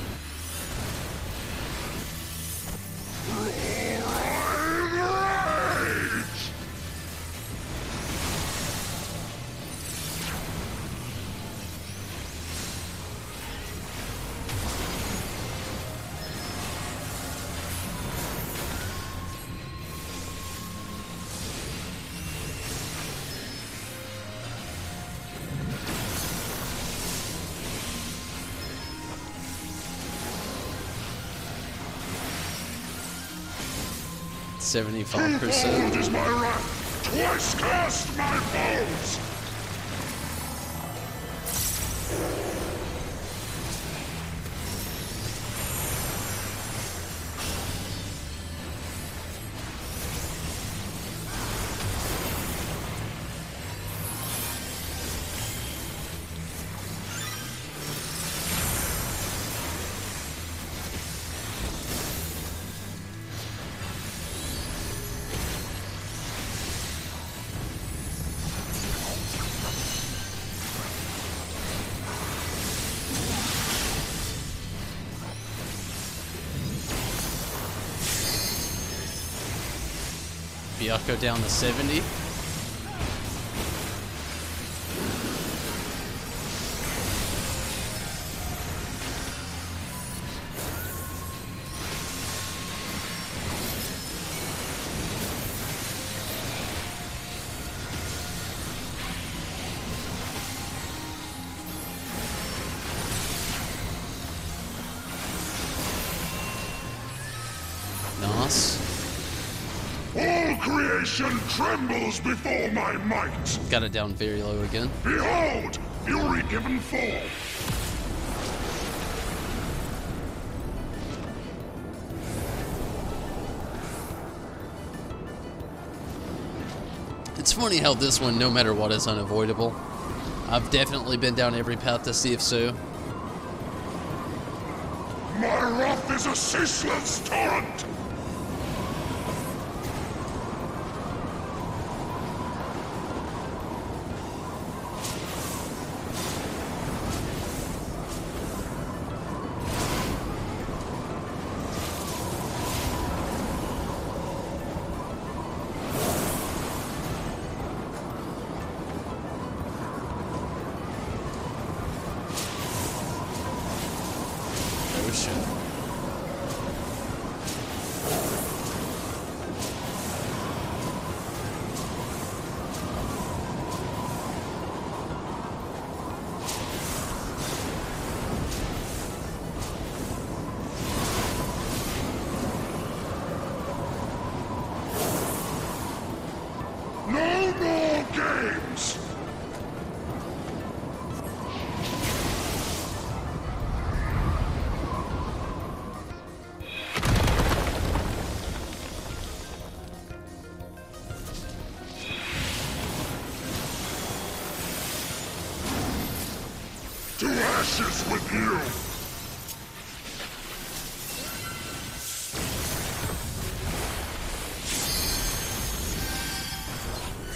Twofold 75%. is my wrath. Twice cast my foes. Byakko down to 70. Nice. All creation trembles before my might. Got it down very low again. Behold, fury given form. It's funny how this one, no matter what, is unavoidable. I've definitely been down every path to see if so. My wrath is a ceaseless torrent. Oh shit. No more games. To ashes with you!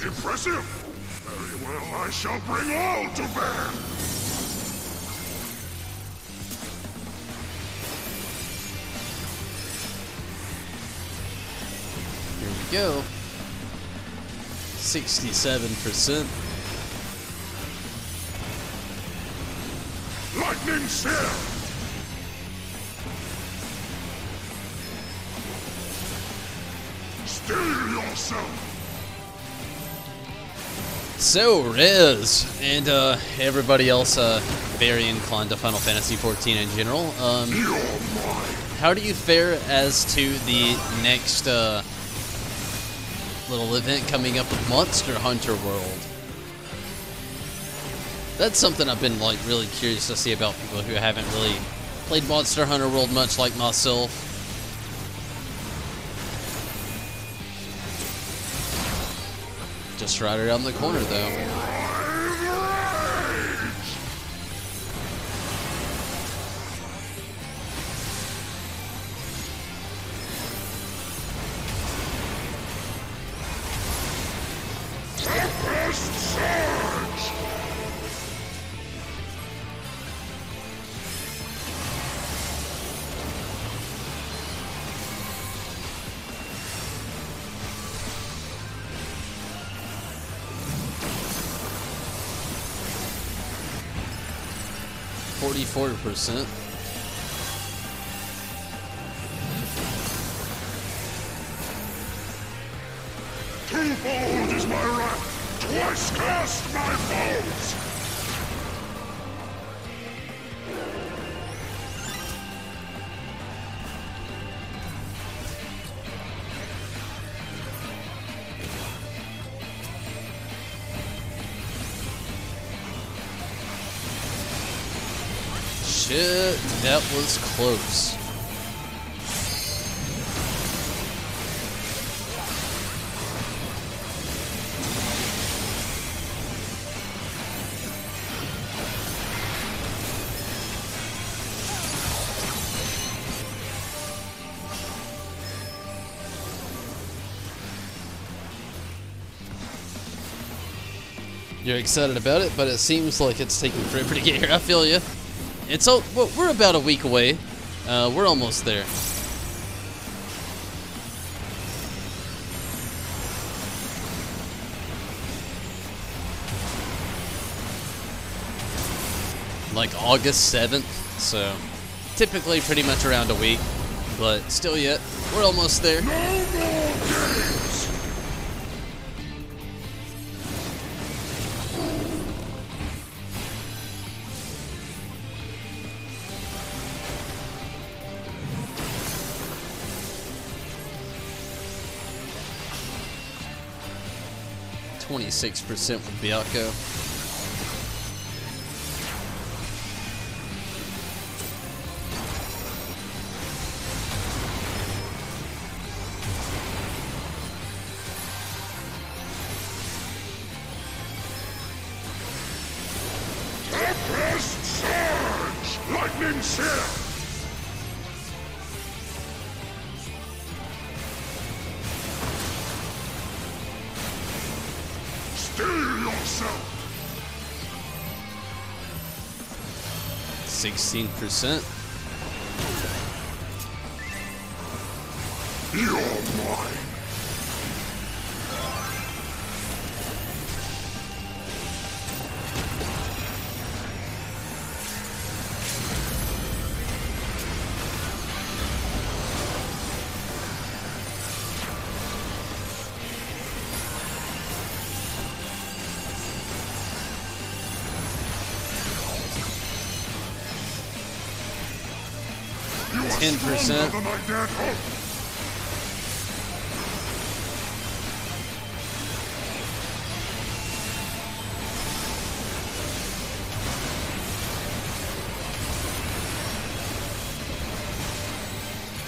Impressive! Very well, I shall bring all to bear! Here we go. 67%. Like Lightning Sear! Steel yourself! So, Rez, and everybody else very inclined to Final Fantasy XIV in general, how do you fare as to the next little event coming up with Monster Hunter World? That's something I've been like really curious to see about people who haven't really played Monster Hunter World much like myself. Just right around the corner, though. Tempest Surge! 44%. Twofold is my wrath, twice cast my foes! Shit, that was close. You're excited about it, but it seems like it's taking forever to get here. I feel you. It's we're about a week away. We're almost there. Like August 7th, so typically pretty much around a week, but still yet, we're almost there. No more games! 26% with Byakko. Tempest Surge! Lightning Sear! Steel yourself! 16%. You're mine! You are 10%. stronger than I dared hope!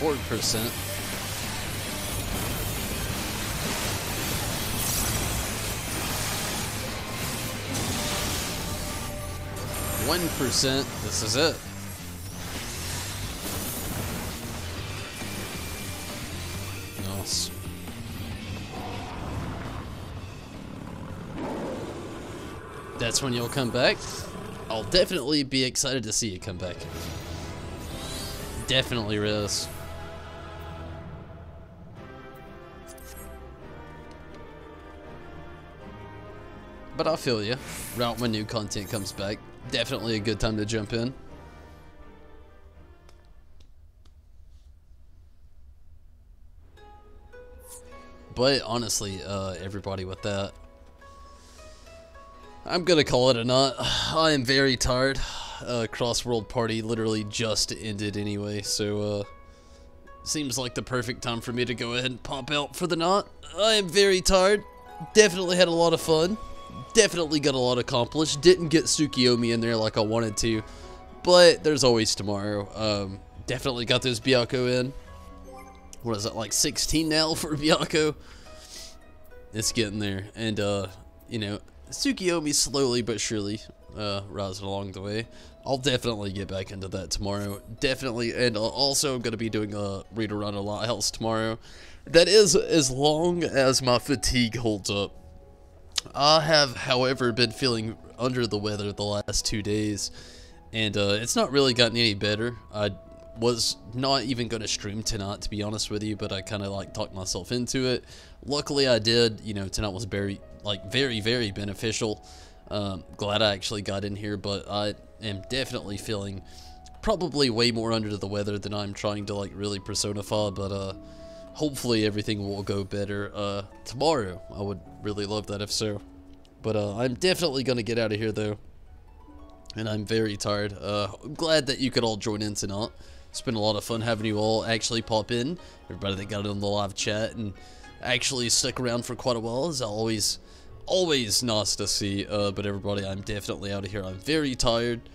%. 1%. This is it. Nice. That's when you'll come back. I'll definitely be excited to see you come back. Definitely, Riz. But I feel you. Right when new content comes back, definitely a good time to jump in. But honestly, everybody, with that, I'm gonna call it a knot. I am very tired. Cross-world party literally just ended anyway, so seems like the perfect time for me to go ahead and pop out for the knot. I am very tired. Definitely had a lot of fun. Definitely got a lot accomplished. Didn't get Tsukuyomi in there like I wanted to, but there's always tomorrow. Definitely got those Byakko in. What is it, like 16 now for Byakko? It's getting there, and you know, Tsukuyomi slowly but surely rising along the way. I'll definitely get back into that tomorrow, definitely, and also I'm going to be doing a read around a lighthouse tomorrow. That is as long as my fatigue holds up. I have, however, been feeling under the weather the last 2 days, and it's not really gotten any better. I was not even going to stream tonight, to be honest with you, but I kind of like talked myself into it. Luckily I did. You know, tonight was very beneficial. Glad I actually got in here, but I am definitely feeling probably way more under the weather than I'm trying to like really personify, but hopefully everything will go better tomorrow. I would really love that if so. But I'm definitely going to get out of here though, and I'm very tired. I'm glad that you could all join in tonight. It's been a lot of fun having you all actually pop in. Everybody that got in the live chat and actually stuck around for quite a while is always nice to see. But everybody, I'm definitely out of here. I'm very tired,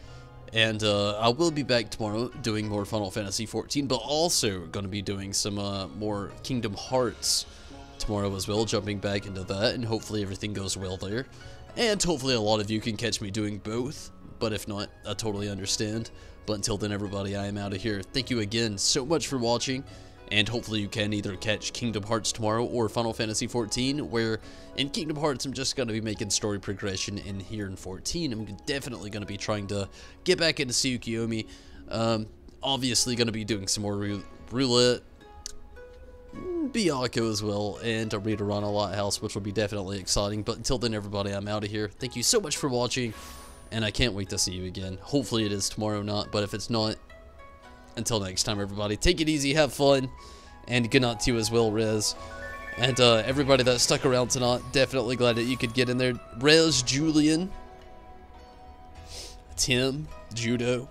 and I will be back tomorrow doing more Final Fantasy XIV, but also going to be doing some more Kingdom Hearts tomorrow as well, jumping back into that, and hopefully everything goes well there, and hopefully a lot of you can catch me doing both, but if not, I totally understand. But until then, everybody, I am out of here. Thank you again so much for watching, and hopefully you can either catch Kingdom Hearts tomorrow or Final Fantasy XIV, where in Kingdom Hearts I'm just going to be making story progression in here in 14. I'm definitely going to be trying to get back into Tsukuyomi. Obviously going to be doing some more Roulette, Byakko as well, and a read around a lighthouse, which will be definitely exciting. But until then, everybody, I'm out of here. Thank you so much for watching, and I can't wait to see you again. Hopefully it is tomorrow, not, but if it's not, until next time, everybody, take it easy, have fun, and good night to you as well, Rez. And everybody that stuck around tonight, definitely glad that you could get in there. Rez, Julian, Tim, Judo.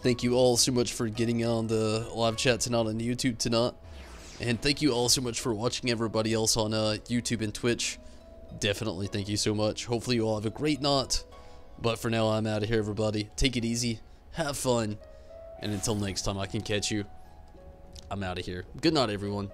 Thank you all so much for getting on the live chat tonight on YouTube tonight. And thank you all so much for watching, everybody else on YouTube and Twitch. Definitely thank you so much. Hopefully you all have a great night. But for now, I'm out of here, everybody. Take it easy. Have fun, and until next time I can catch you, I'm out of here. Good night, everyone.